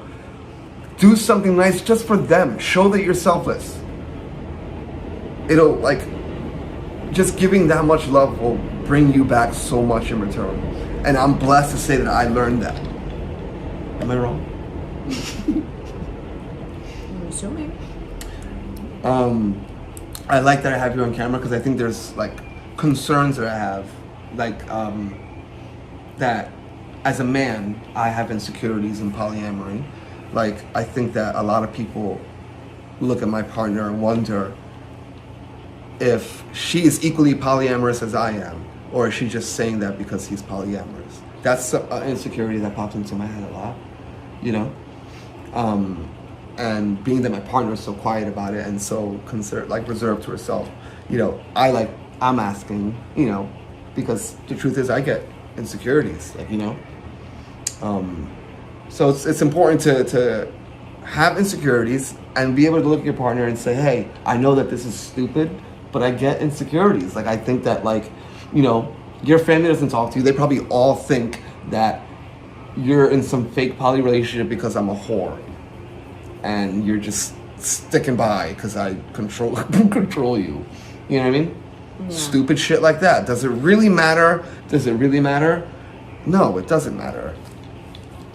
Do something nice just for them. Show that you're selfless. It'll, like, just giving that much love will bring you back so much in return. And I'm blessed to say that I learned that. Am I wrong? I'm assuming. I like that I have you on camera because I think there's like concerns that I have, like that as a man I have insecurities in polyamory. Like I think that a lot of people look at my partner and wonder if she is equally polyamorous as I am, or is she just saying that because he's polyamorous? That's an insecurity that pops into my head a lot, you know? And being that my partner is so quiet about it and so reserved to herself, you know, I'm asking, you know, because the truth is I get insecurities, like, you know? So it's important to have insecurities and be able to look at your partner and say, hey, I know that this is stupid, but I get insecurities. Like, I think that, like, you know, your family doesn't talk to you. They probably all think that you're in some fake poly relationship because I'm a whore. And you're just sticking by because I control you. You know what I mean? Yeah. Stupid shit like that. Does it really matter? Does it really matter? No, it doesn't matter.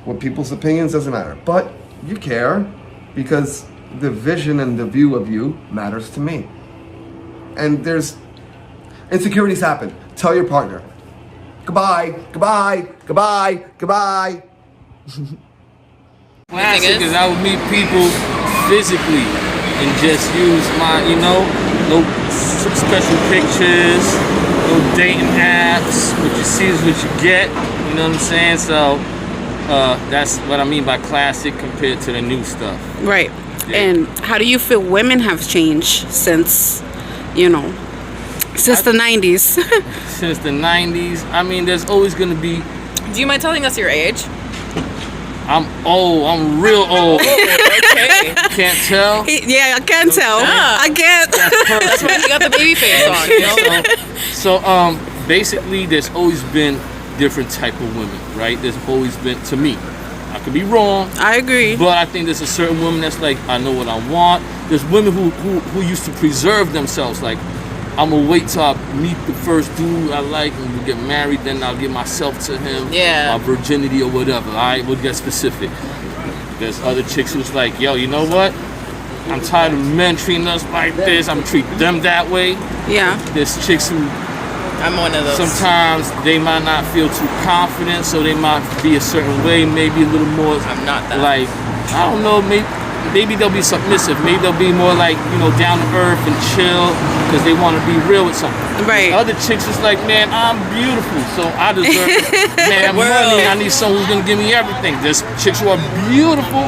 What people's opinions doesn't matter. But you care because the vision and the view of you matters to me. And there's insecurities happen. Tell your partner. Goodbye, goodbye, goodbye, goodbye. Classic is I would meet people physically and just use my, you know, no special pictures, no dating apps. What you see is what you get, you know what I'm saying? So that's what I mean by classic compared to the new stuff. Right. Yeah. And how do you feel women have changed since, you know, since the 90s? Since the 90s, I mean, there's always going to be... Do you mind telling us your age? I'm old. I'm real old. Okay. Can't tell? Yeah, I can't tell. Yeah. I can't. That's why you got the baby face on, you know? So basically, there's always been different type of women, right? There's always been, to me, I could be wrong. I agree. But I think there's a certain woman that's like, I know what I want. There's women who used to preserve themselves, like, I'm gonna wait till I meet the first dude I like and we get married, then I'll give myself to him, my virginity or whatever. Alright, we'll get specific. There's other chicks who's like, yo, you know what? I'm tired of men treating us like this. I'm gonna treat them that way. Yeah. There's chicks who, I'm one of those. sometimes they might not feel too confident, so they might be a certain way, maybe a little more. I'm not that. Like, I don't know, maybe they'll be submissive. Maybe they'll be more like, you know, down to earth and chill because they want to be real with something. Right. Other chicks is like, man, I'm beautiful, so I deserve man money. I need someone who's gonna give me everything. There's chicks who are beautiful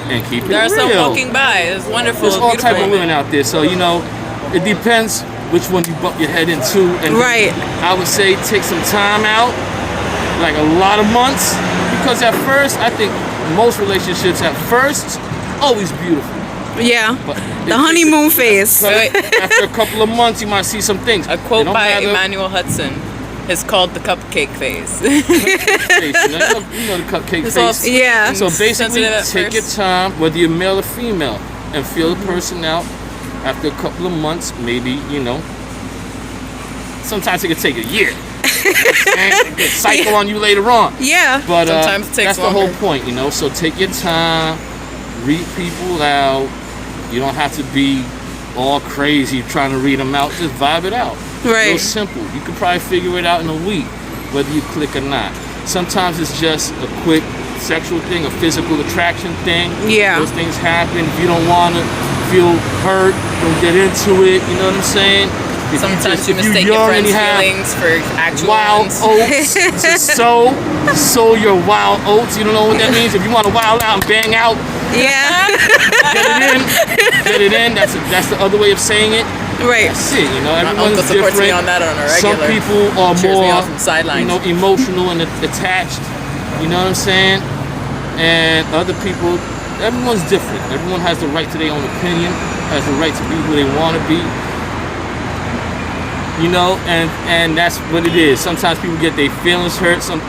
and keep it real. There are some walking by. It's wonderful. There's all type of women out there. So, you know, it depends which one you bump your head into. And right. I would say take some time out, like a lot of months, because at first, I think most relationships at first, always beautiful. Yeah, but the honeymoon phase. After a couple of months, you might see some things. A quote by Emmanuel Hudson is called the cupcake phase. You know the cupcake phase. Yeah. So basically, take your time, whether you're male or female, and feel the person out. After a couple of months, maybe, you know, sometimes it could take a year. It could cycle on you later on. Yeah. But sometimes it takes that's longer. The whole point, you know. So take your time, read people out. You don't have to be all crazy trying to read them out. Just vibe it out. Right. Real simple. You could probably figure it out in a week, whether you click or not. Sometimes it's just a quick sexual thing, a physical attraction thing. Yeah. Those things happen. If you don't want to feel hurt, don't get into it. You know what I'm saying? Sometimes you mistake your friends' feelings for actual wild oats to sow your wild oats. You don't know what that means. If you want to wild out and bang out, get it in. That's the other way of saying it. Right. That's it. You know, everyone's uncle supports different. me on that on a regular. Some people are more, you know, emotional and attached. You know what I'm saying? And other people, everyone's different. Everyone has the right to their own opinion. Has the right to be who they want to be. You know, and that's what it is. Sometimes people get their feelings hurt. Some,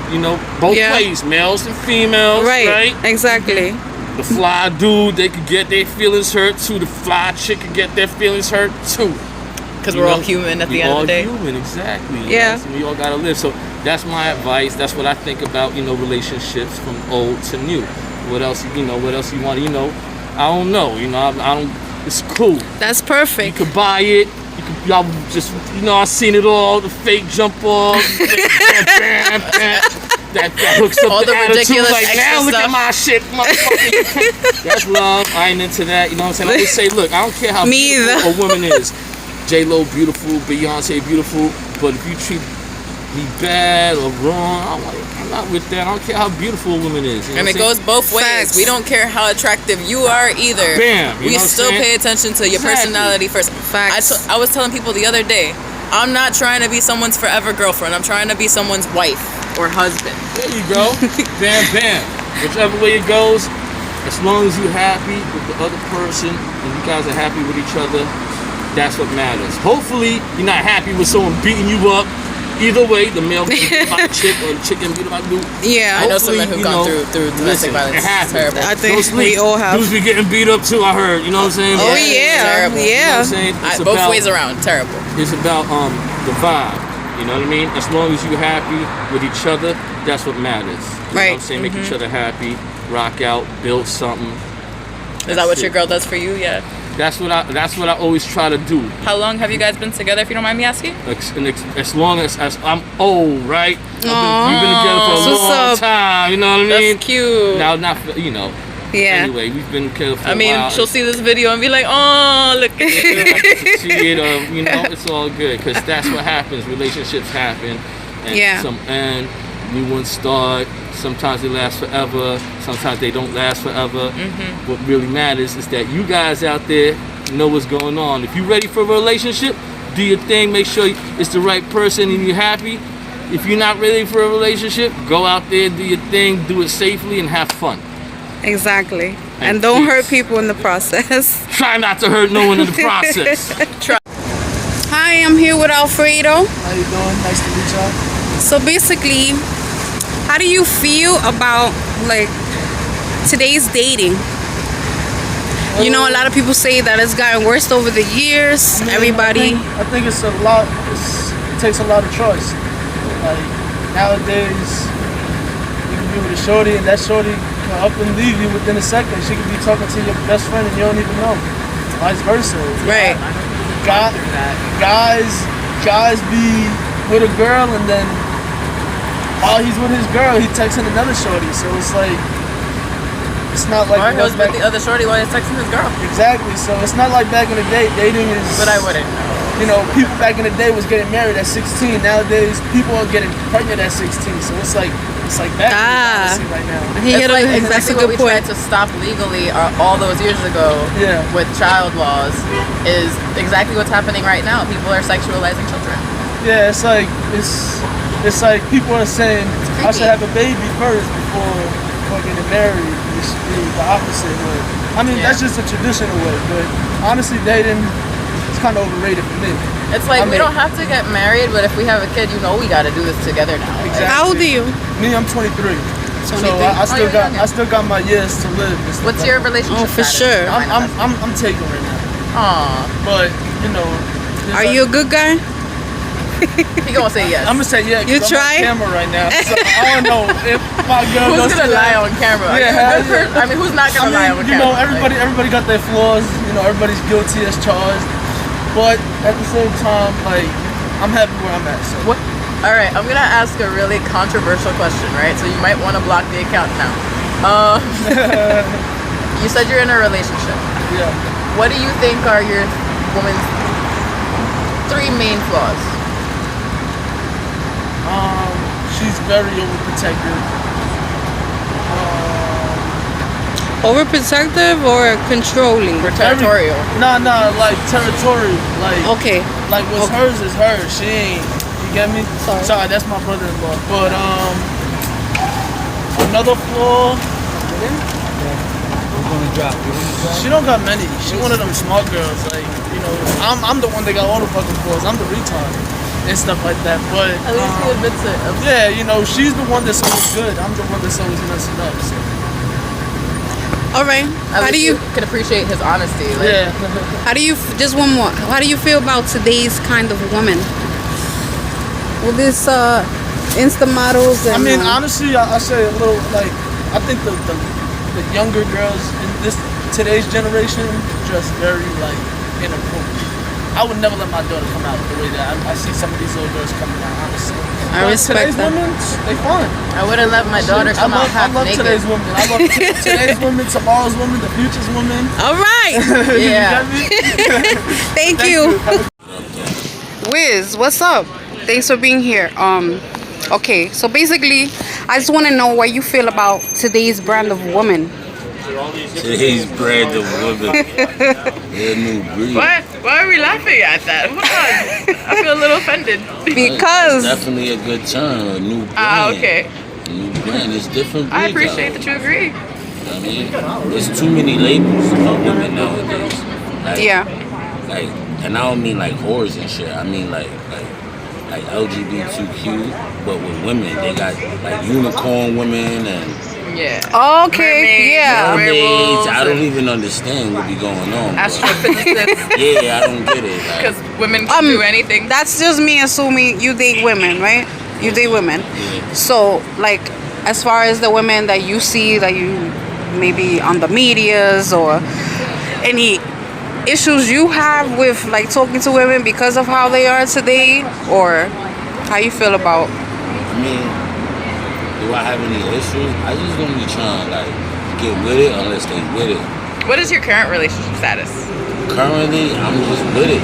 both ways, males and females. Right. Exactly. The fly dude, they could get their feelings hurt too. The fly chick could get their feelings hurt too. Because we're all human at the end of the day. We're all human, exactly. Yeah. Yes, and we all gotta live. So that's my advice. That's what I think about, relationships from old to new. What else, what else you want, I don't know. I don't, it's cool. That's perfect. You could buy it. Y'all just, I seen it all. The fake jump off. That hooks up all the attitude. Like, now look stuff. at my shit, motherfucker. That's love. I ain't into that. You know what I'm saying? I always say, look, I don't care how beautiful a woman is. J-Lo beautiful, Beyonce beautiful, but if you treat me bad or wrong, I'm not with that. I don't care how beautiful a woman is. And it goes both ways. Facts. We don't care how attractive you are either. Bam. We still pay attention to your personality first. Facts. I was telling people the other day, I'm not trying to be someone's forever girlfriend. I'm trying to be someone's wife or husband. There you go. Bam, bam. Whichever way it goes, as long as you're happy with the other person and you guys are happy with each other, that's what matters. Hopefully, you're not happy with someone beating you up. Either way, the male can beat by the chick or the chick can beat by the dude. Yeah. I know some men who've gone through domestic violence. It happens. Terrible. I think we all have. Dudes be getting beat up too, I heard. You know what I'm saying? Oh, yeah. Terrible. Yeah. You know what I'm saying? It's Both about, ways around. Terrible. It's about the vibe. You know what I mean? As long as you're happy with each other, that's what matters. You know what I'm saying? Make each other happy, rock out, build something. Is that what your girl does for you? Yeah. That's what I always try to do. How long have you guys been together, if you don't mind me asking? As long as I'm old, right? We've been together for a long time. You know what I mean? That's cute. Now, not Yeah. Anyway, we've been together for a while. She'll see this video and be like, "Oh, look at you." See it, it's all good because that's what happens. Relationships happen, and new ones start. Sometimes they last forever. Sometimes they don't last forever. What really matters is that you guys out there know what's going on. If you're ready for a relationship, do your thing. Make sure it's the right person and you're happy. If you're not ready for a relationship, go out there, do your thing, do it safely, and have fun. Exactly. And don't hurt people in the process. Try not to hurt no one in the process. Hi, I'm here with Alfredo. How you doing? Nice to meet y'all. So basically, how do you feel about today's dating? A lot of people say that it's gotten worse over the years. Everybody. I think it's a lot. It takes a lot of choice. Like nowadays, you can be with a shorty, and that shorty can up and leave you within a second. She could be talking to your best friend, and you don't even know. Vice versa. Right. Guys be with a girl, and then while he's with his girl, he texting another shorty. So it's like, it's not like. Or he was with the other shorty while he's texting his girl. Exactly. So it's not like back in the day. Dating is. But I wouldn't. People back in the day was getting married at 16. Nowadays, people are getting pregnant at 16. So it's like back right now. It's like exactly what we tried to stop legally all those years ago with child laws is exactly what's happening right now. People are sexualizing children. Yeah, it's like people are saying I should have a baby first before getting married. It should be the opposite way. I mean, that's just a traditional way, but honestly, dating is kind of overrated for me. It's like we don't have to get married, but if we have a kid, we got to do this together now. Exactly. How old are you? Me, I'm 23. So I still got my years to live. What's your relationship? Oh, for sure. I'm taking right now. But are you a good guy? He gonna say yes. I'm gonna say yeah. You try? I'm on camera right now, so I don't know if my girl. Who's gonna lie on camera? I mean, who's not gonna lie on camera? Everybody got their flaws. Everybody's guilty as charged. But at the same time, I'm happy where I'm at. So. What? All right, I'm gonna ask a really controversial question, right? So you might want to block the account now. You said you're in a relationship. Yeah. What do you think are your woman's 3 main flaws? She's very overprotective. Overprotective or controlling? Territorial. Nah, like territorial. Okay. Like what's hers is hers. She ain't. You get me? Sorry, that's my brother-in-law. But another flaw. She don't got many. She one of them smart girls. I'm the one that got all the fucking flaws. I'm the retard. and stuff like that. But at least he admits it. Yeah, you know, she's the one that's always good. I'm the one that's always messing up. So. All right. How do you can appreciate his honesty? Like, yeah. How do you just one more? How do you feel about today's kind of woman? With this Insta models and I mean, honestly, I say a little like I think the younger girls in this today's generation just very like inappropriate. I would never let my daughter come out the way that I see some of these little girls coming out. Honestly, I respect today's that. women, they fun. I wouldn't let my daughter come out half I love naked. today's women. I love today's women, tomorrow's women, the future's women. All right. Yeah. Thank you. Wiz, what's up? Thanks for being here. Okay, so basically, I just want to know what you feel about today's brand of woman. Today's brand of women. They're new breed. Why are we laughing at that? Hold on. I feel a little offended. Because it's definitely a good term, a new brand. Okay. A new brand. It's different breeds. I appreciate that you agree. I mean, there's too many labels about women nowadays. Like, yeah. Like, and I don't mean like whores and shit. I mean like LGBTQ, but with women, they got like unicorn women and. Yeah. Okay. Yeah. Mermaids. I don't even understand what be going on. Astrophysicists. Yeah, I don't get it. Because women can do anything. That's just me assuming you date women, right? You date women. Yeah. So, like, as far as the women that you see, that you maybe on the medias or any issues you have with like talking to women because of how they are today, or how you feel about? I mean. Do I have any issues? I just don't be trying to like get with it unless they with it. What is your current relationship status? Currently, I'm just with it.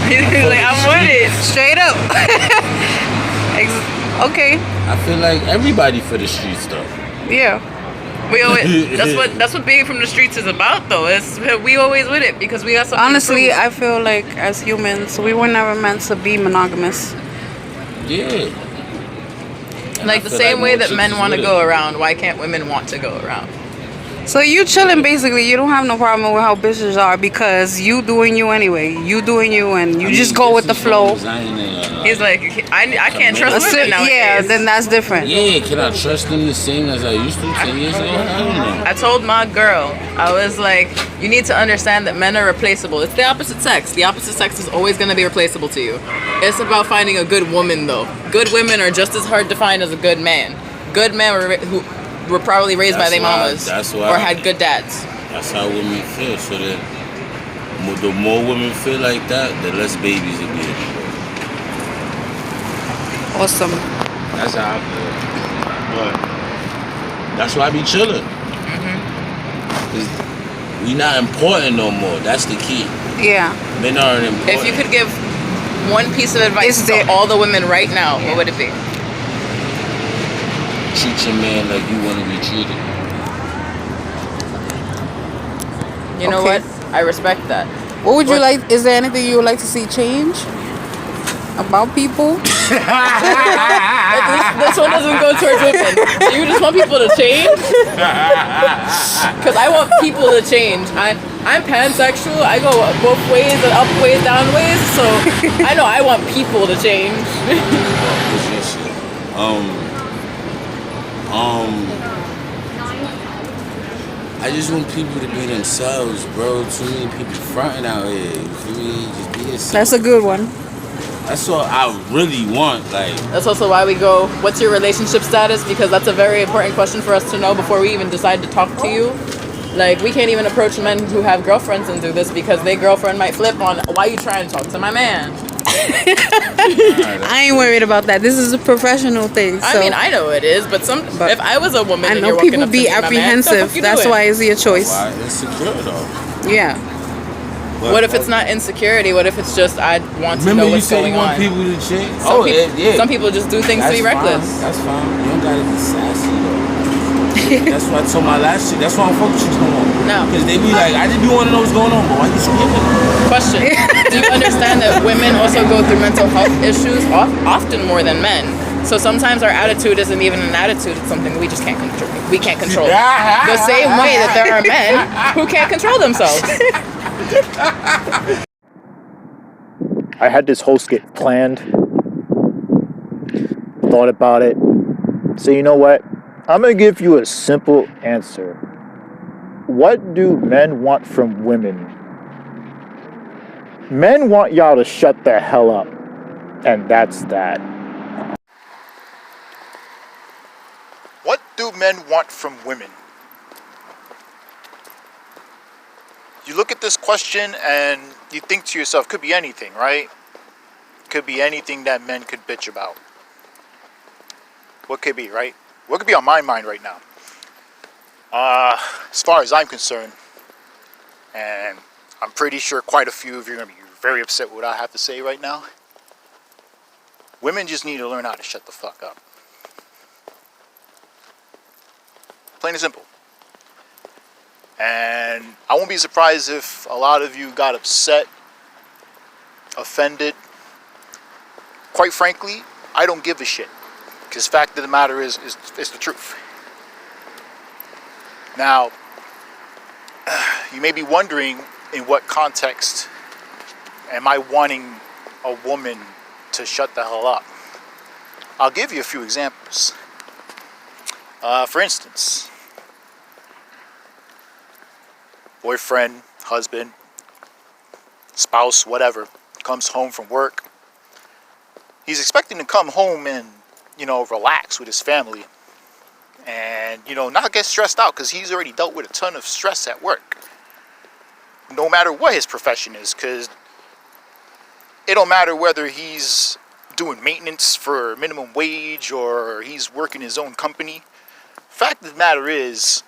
He's like, I'm with it. Straight up. Okay. I feel like everybody for the street stuff. Yeah. We always that's what being from the streets is about though. It's we always with it because we got something. Honestly, to prove. I feel like as humans, we were never meant to be monogamous. Yeah. Like the same way that men want to go around, why can't women want to go around? So you chilling basically. You don't have no problem with how bitches are because you doing you anyway. You doing you and you just go with the flow. He's like, I can't trust women nowadays. Yeah, then that's different. Yeah, can I trust them the same as I used to 10 years ago? I don't know. I told my girl, I was like, you need to understand that men are replaceable. It's the opposite sex. The opposite sex is always going to be replaceable to you. It's about finding a good woman though. Good women are just as hard to find as a good man. Good men who were probably raised by their mamas or had good dads. That's how women feel. So that the more women feel like that, the less babies will be. Awesome. That's how I feel. But that's why I be chilling. We not important no more. That's the key. Yeah. Men aren't important. If you could give one piece of advice to all the women right now, what would it be? Treat your man like you want to be treated. You know what? I respect that. What would you like? Is there anything you would like to see change about people? This one doesn't go towards women. So you just want people to change? Because I want people to change. I'm pansexual. I go both ways, up ways, down ways. So I know I want people to change. I just want people to be themselves, bro. Too many people fronting out here. You feel me? Just be yourself. That's a good one. That's what I really want. Like, that's also why we go, what's your relationship status? Because that's a very important question for us to know before we even decide to talk to you. Like, we can't even approach men who have girlfriends and do this because their girlfriend might flip on, why you trying to talk to my man? I ain't worried about that. This is a professional thing. So. I mean, I know it is, but if I was a woman, I and know you're walking people up be to me, apprehensive. That's why it's your choice. Why insecure though? Yeah. What if it's not insecurity? What if it's just I want to know what's going on? Remember you said you want people to change? Some people just do things to be reckless. That's fine. You don't gotta be sassy though. That's why I told my last shit. That's why I'm focused no more. No. Because they be like, I just do want to know what's going on, but why you screaming? Question. Do you understand that women also go through mental health issues often more than men? So sometimes our attitude isn't even an attitude. It's something we just can't control. We can't control. The same way that there are men who can't control themselves. I had this whole skit planned thought about it. So you know what? I'm going to give you a simple answer. What do men want from women? Men want y'all to shut the hell up. And that's that. What do men want from women? You look at this question and you think to yourself, could be anything, right? Could be anything that men could bitch about. What could be, right? What could be on my mind right now? As far as I'm concerned, and I'm pretty sure quite a few of you are going to be very upset with what I have to say right now. Women just need to learn how to shut the fuck up. Plain and simple. And I won't be surprised if a lot of you got upset, offended. Quite frankly, I don't give a shit. Because the fact of the matter is the truth. Now, you may be wondering in what context am I wanting a woman to shut the hell up. I'll give you a few examples. For instance, boyfriend, husband, spouse, whatever, comes home from work. He's expecting to come home and, relax with his family. And, not get stressed out because he's already dealt with a ton of stress at work. No matter what his profession is, because it don't matter whether he's doing maintenance for minimum wage or he's working his own company. Fact of the matter is,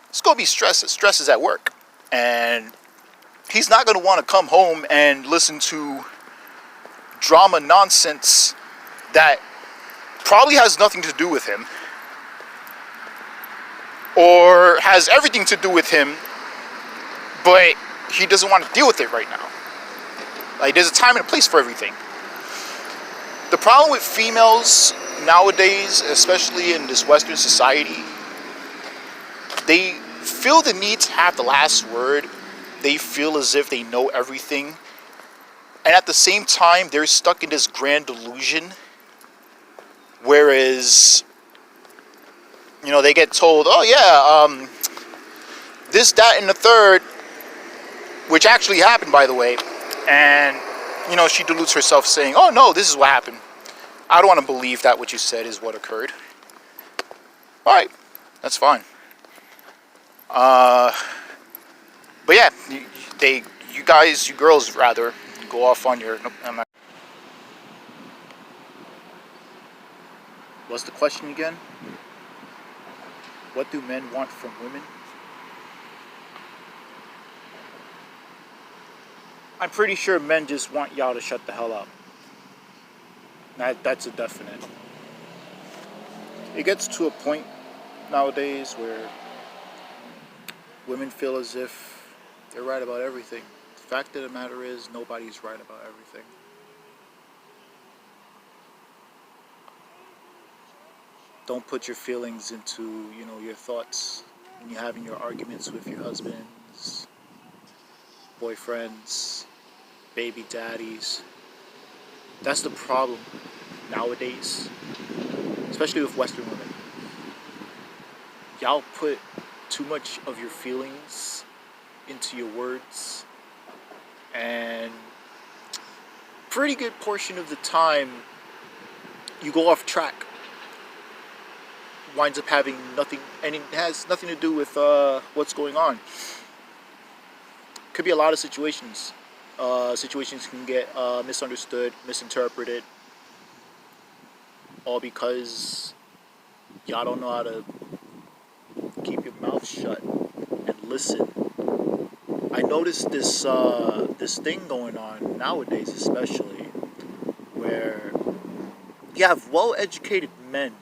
it's going to be stresses at work. And he's not going to want to come home and listen to drama nonsense that probably has nothing to do with him. Or has everything to do with him, but he doesn't want to deal with it right now. Like, there's a time and a place for everything. The problem with females nowadays, especially in this Western society, they feel the need to have the last word. They feel as if they know everything. And at the same time, they're stuck in this grand delusion. Whereas, they get told, oh yeah, this, that, and the third, which actually happened, by the way. And, she deludes herself saying, oh no, this is what happened. I don't want to believe that what you said is what occurred. All right, that's fine. But yeah, you girls rather, go off on your... What's the question again? What do men want from women? I'm pretty sure men just want y'all to shut the hell up. That's a definite. It gets to a point nowadays where women feel as if they're right about everything. The fact of the matter is, nobody's right about everything. Don't put your feelings into, your thoughts when you're having your arguments with your husbands, boyfriends, baby daddies. That's the problem nowadays, especially with Western women. Y'all put too much of your feelings into your words, and pretty good portion of the time you go off track. Winds up having nothing, and it has nothing to do with what's going on. Could be a lot of situations. Situations can get misunderstood, misinterpreted, all because y'all don't know how to keep your mouth shut and listen. I noticed this thing going on nowadays, especially, where you have well-educated men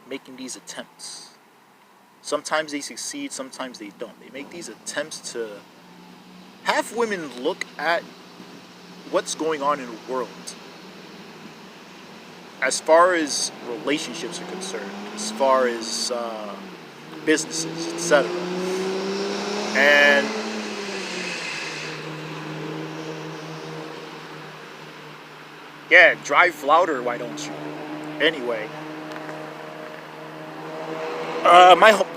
making these attempts. Sometimes they succeed, sometimes they don't. They make these attempts to have women look at what's going on in the world as far as relationships are concerned, as far as businesses, etc. And Yeah, drive louder, why don't you? Anyway. I'm not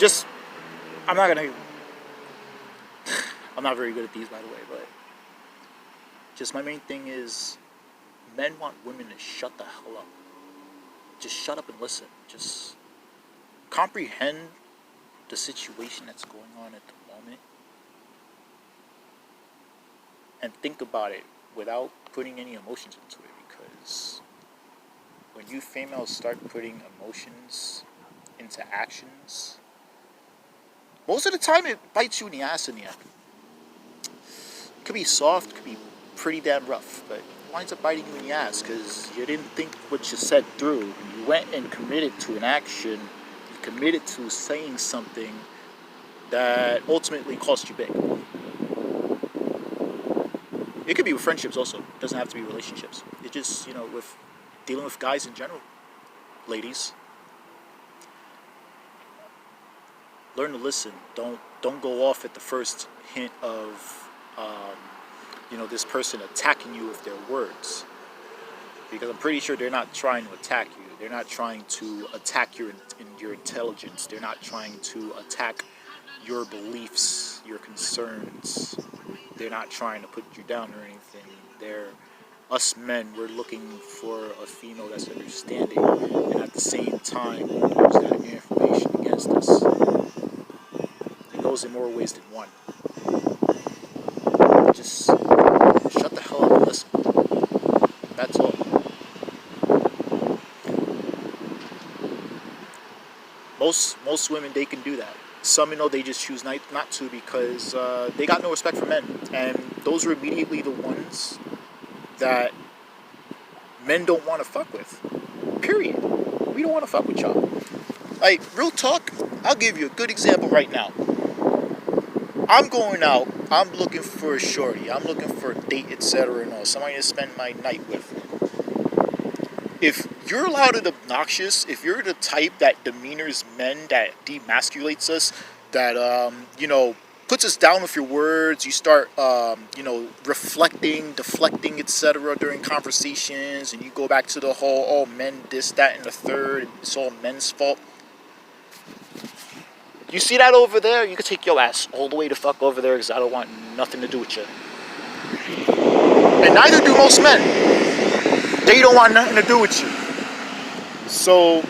very good at these, by the way, but just my main thing is men want women to shut the hell up. Just shut up and listen. Just comprehend the situation that's going on at the moment and think about it without putting any emotions into it, because when you females start putting emotions into actions, most of the time it bites you in the ass in the end. It could be soft, could be pretty damn rough, but it winds up biting you in the ass because you didn't think what you said through. You went and committed to an action, you committed to saying something that ultimately cost you big. It could be with friendships also. It doesn't have to be relationships. It just, with dealing with guys in general. Ladies, learn to listen. Don't go off at the first hint of this person attacking you with their words, because I'm pretty sure they're not trying to attack you. They're not trying to attack your intelligence. They're not trying to attack your beliefs, your concerns. They're not trying to put you down or anything. Us men, we're looking for a female that's understanding and at the same time use that information against us. It goes in more ways than one. Just shut the hell up and listen. That's all. Most women, they can do that. Some, they just choose not to because they got no respect for men. And those are immediately the ones that men don't want to fuck with. Period. We don't want to fuck with y'all. Like, real talk, I'll give you a good example right now. I'm going out, I'm looking for a shorty, I'm looking for a date, etc. and all, somebody to spend my night with. If you're loud and obnoxious, if you're the type that demeanors men, that demasculates us, that, puts us down with your words, you start, reflecting, deflecting, etc. during conversations, and you go back to the whole, men this, that, and the third, it's all men's fault. You see that over there? You can take your ass all the way to fuck over there because I don't want nothing to do with you. And neither do most men. They don't want nothing to do with you. So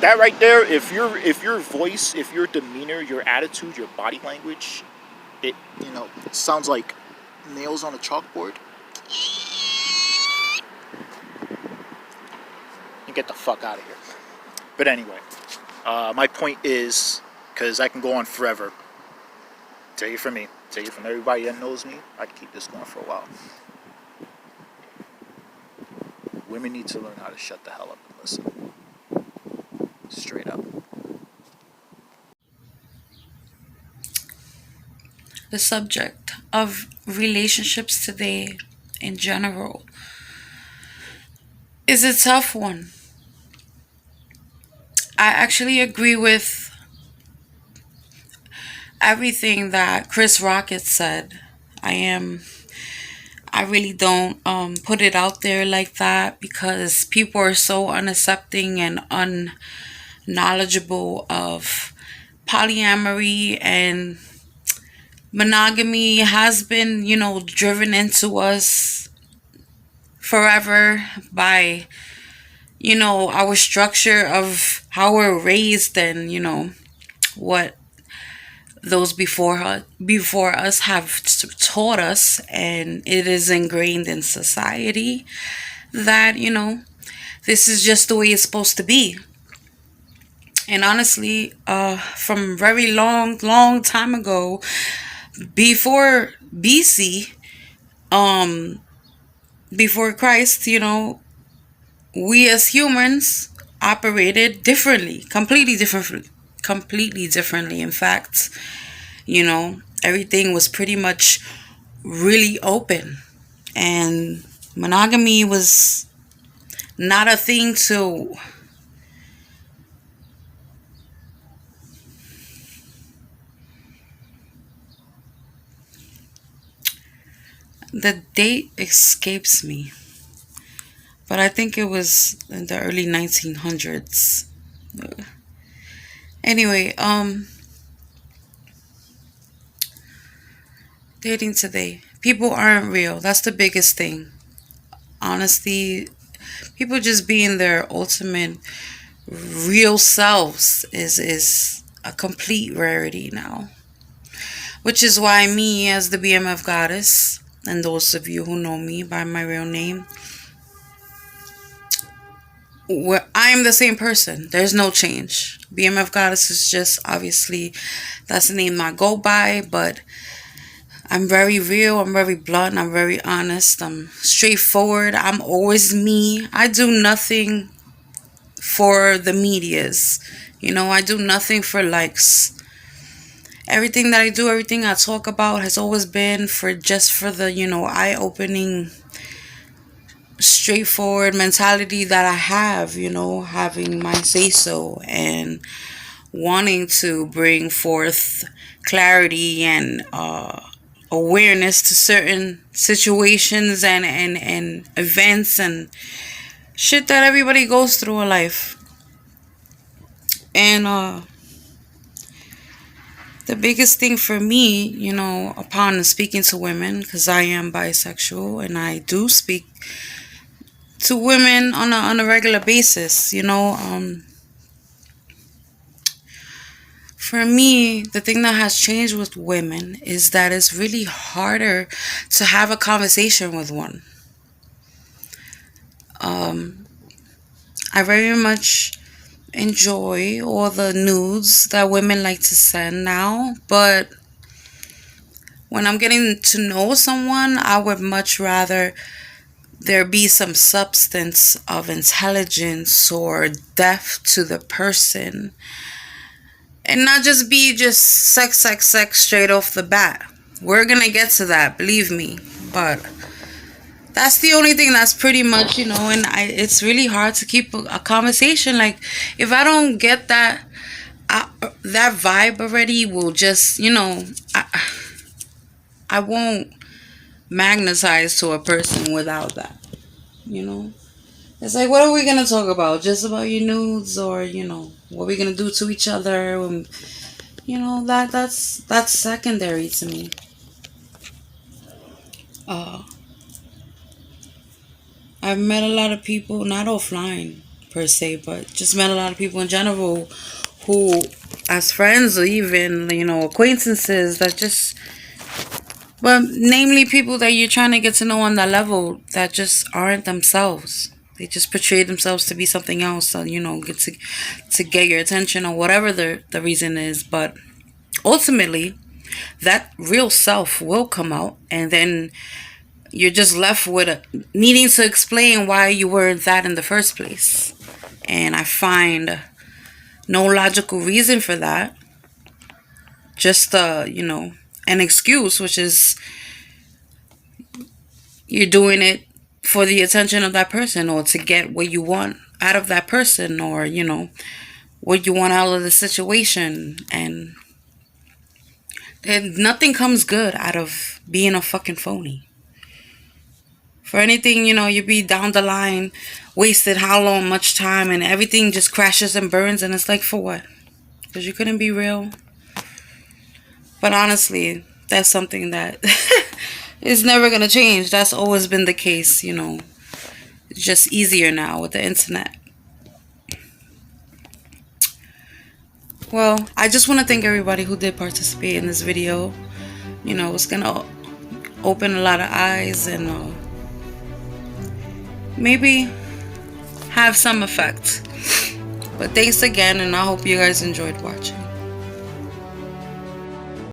that right there, if your voice, if your demeanor, your attitude, your body language, it sounds like nails on a chalkboard, you get the fuck out of here. But anyway, my point is, because I can go on forever. Take it from me. Take it from everybody that knows me. I can keep this going for a while. Women need to learn how to shut the hell up and listen. Straight up. The subject of relationships today in general is a tough one. I actually agree with everything that Chris Rocket said. I really don't put it out there like that because people are so unaccepting and unknowledgeable of polyamory, and monogamy has been, driven into us forever by, our structure of how we're raised and, what those before us have taught us, and it is ingrained in society that this is just the way it's supposed to be. And honestly, from very long time ago, before BC, before Christ, we as humans operated differently, completely differently. In fact, everything was pretty much really open, and monogamy was not a thing to the date escapes me. but I think it was in the early 1900s. Anyway, dating today. People aren't real. That's the biggest thing. Honestly, people just being their ultimate real selves is a complete rarity now. Which is why me, as the BMF goddess, and those of you who know me by my real name, I am the same person. There's no change. BMF goddess is just, obviously, that's the name I go by, but I'm very real, I'm very blunt, I'm very honest, I'm straightforward, I'm always me. I do nothing for the medias. You know, I do nothing for likes. Everything that I do, everything I talk about has always been for the, eye-opening, straightforward mentality that I have, having my say-so and wanting to bring forth clarity and awareness to certain situations and events and shit that everybody goes through in life. And the biggest thing for me, upon speaking to women, because I am bisexual and I do speak to women on a regular basis, for me, the thing that has changed with women is that it's really harder to have a conversation with one. I very much enjoy all the nudes that women like to send now, but when I'm getting to know someone, I would much rather there be some substance of intelligence or depth to the person, and not just be sex straight off the bat. We're gonna get to that, believe me, but that's the only thing that's pretty much, and it's really hard to keep a conversation. Like, if I don't get that vibe already, will just, I won't magnetize to a person without that, It's like, what are we going to talk about? Just about your nudes, or, what are we going to do to each other? That's secondary to me. I've met a lot of people, not offline per se, but just met a lot of people in general who, as friends or even, acquaintances, that just, well, namely people that you're trying to get to know on that level that just aren't themselves. They just portray themselves to be something else, so, get to get your attention or whatever the reason is. But ultimately, that real self will come out, and then you're just left with needing to explain why you weren't that in the first place. And I find no logical reason for that. Just, an excuse, which is you're doing it for the attention of that person, or to get what you want out of that person, or, what you want out of the situation. And nothing comes good out of being a fucking phony. For anything, you be down the line, wasted how long, much time, and everything just crashes and burns, and it's like, for what? Because you couldn't be real. But honestly, that's something that is never going to change. That's always been the case, It's just easier now with the internet. Well, I just want to thank everybody who did participate in this video. It's going to open a lot of eyes and maybe have some effect. But thanks again, and I hope you guys enjoyed watching.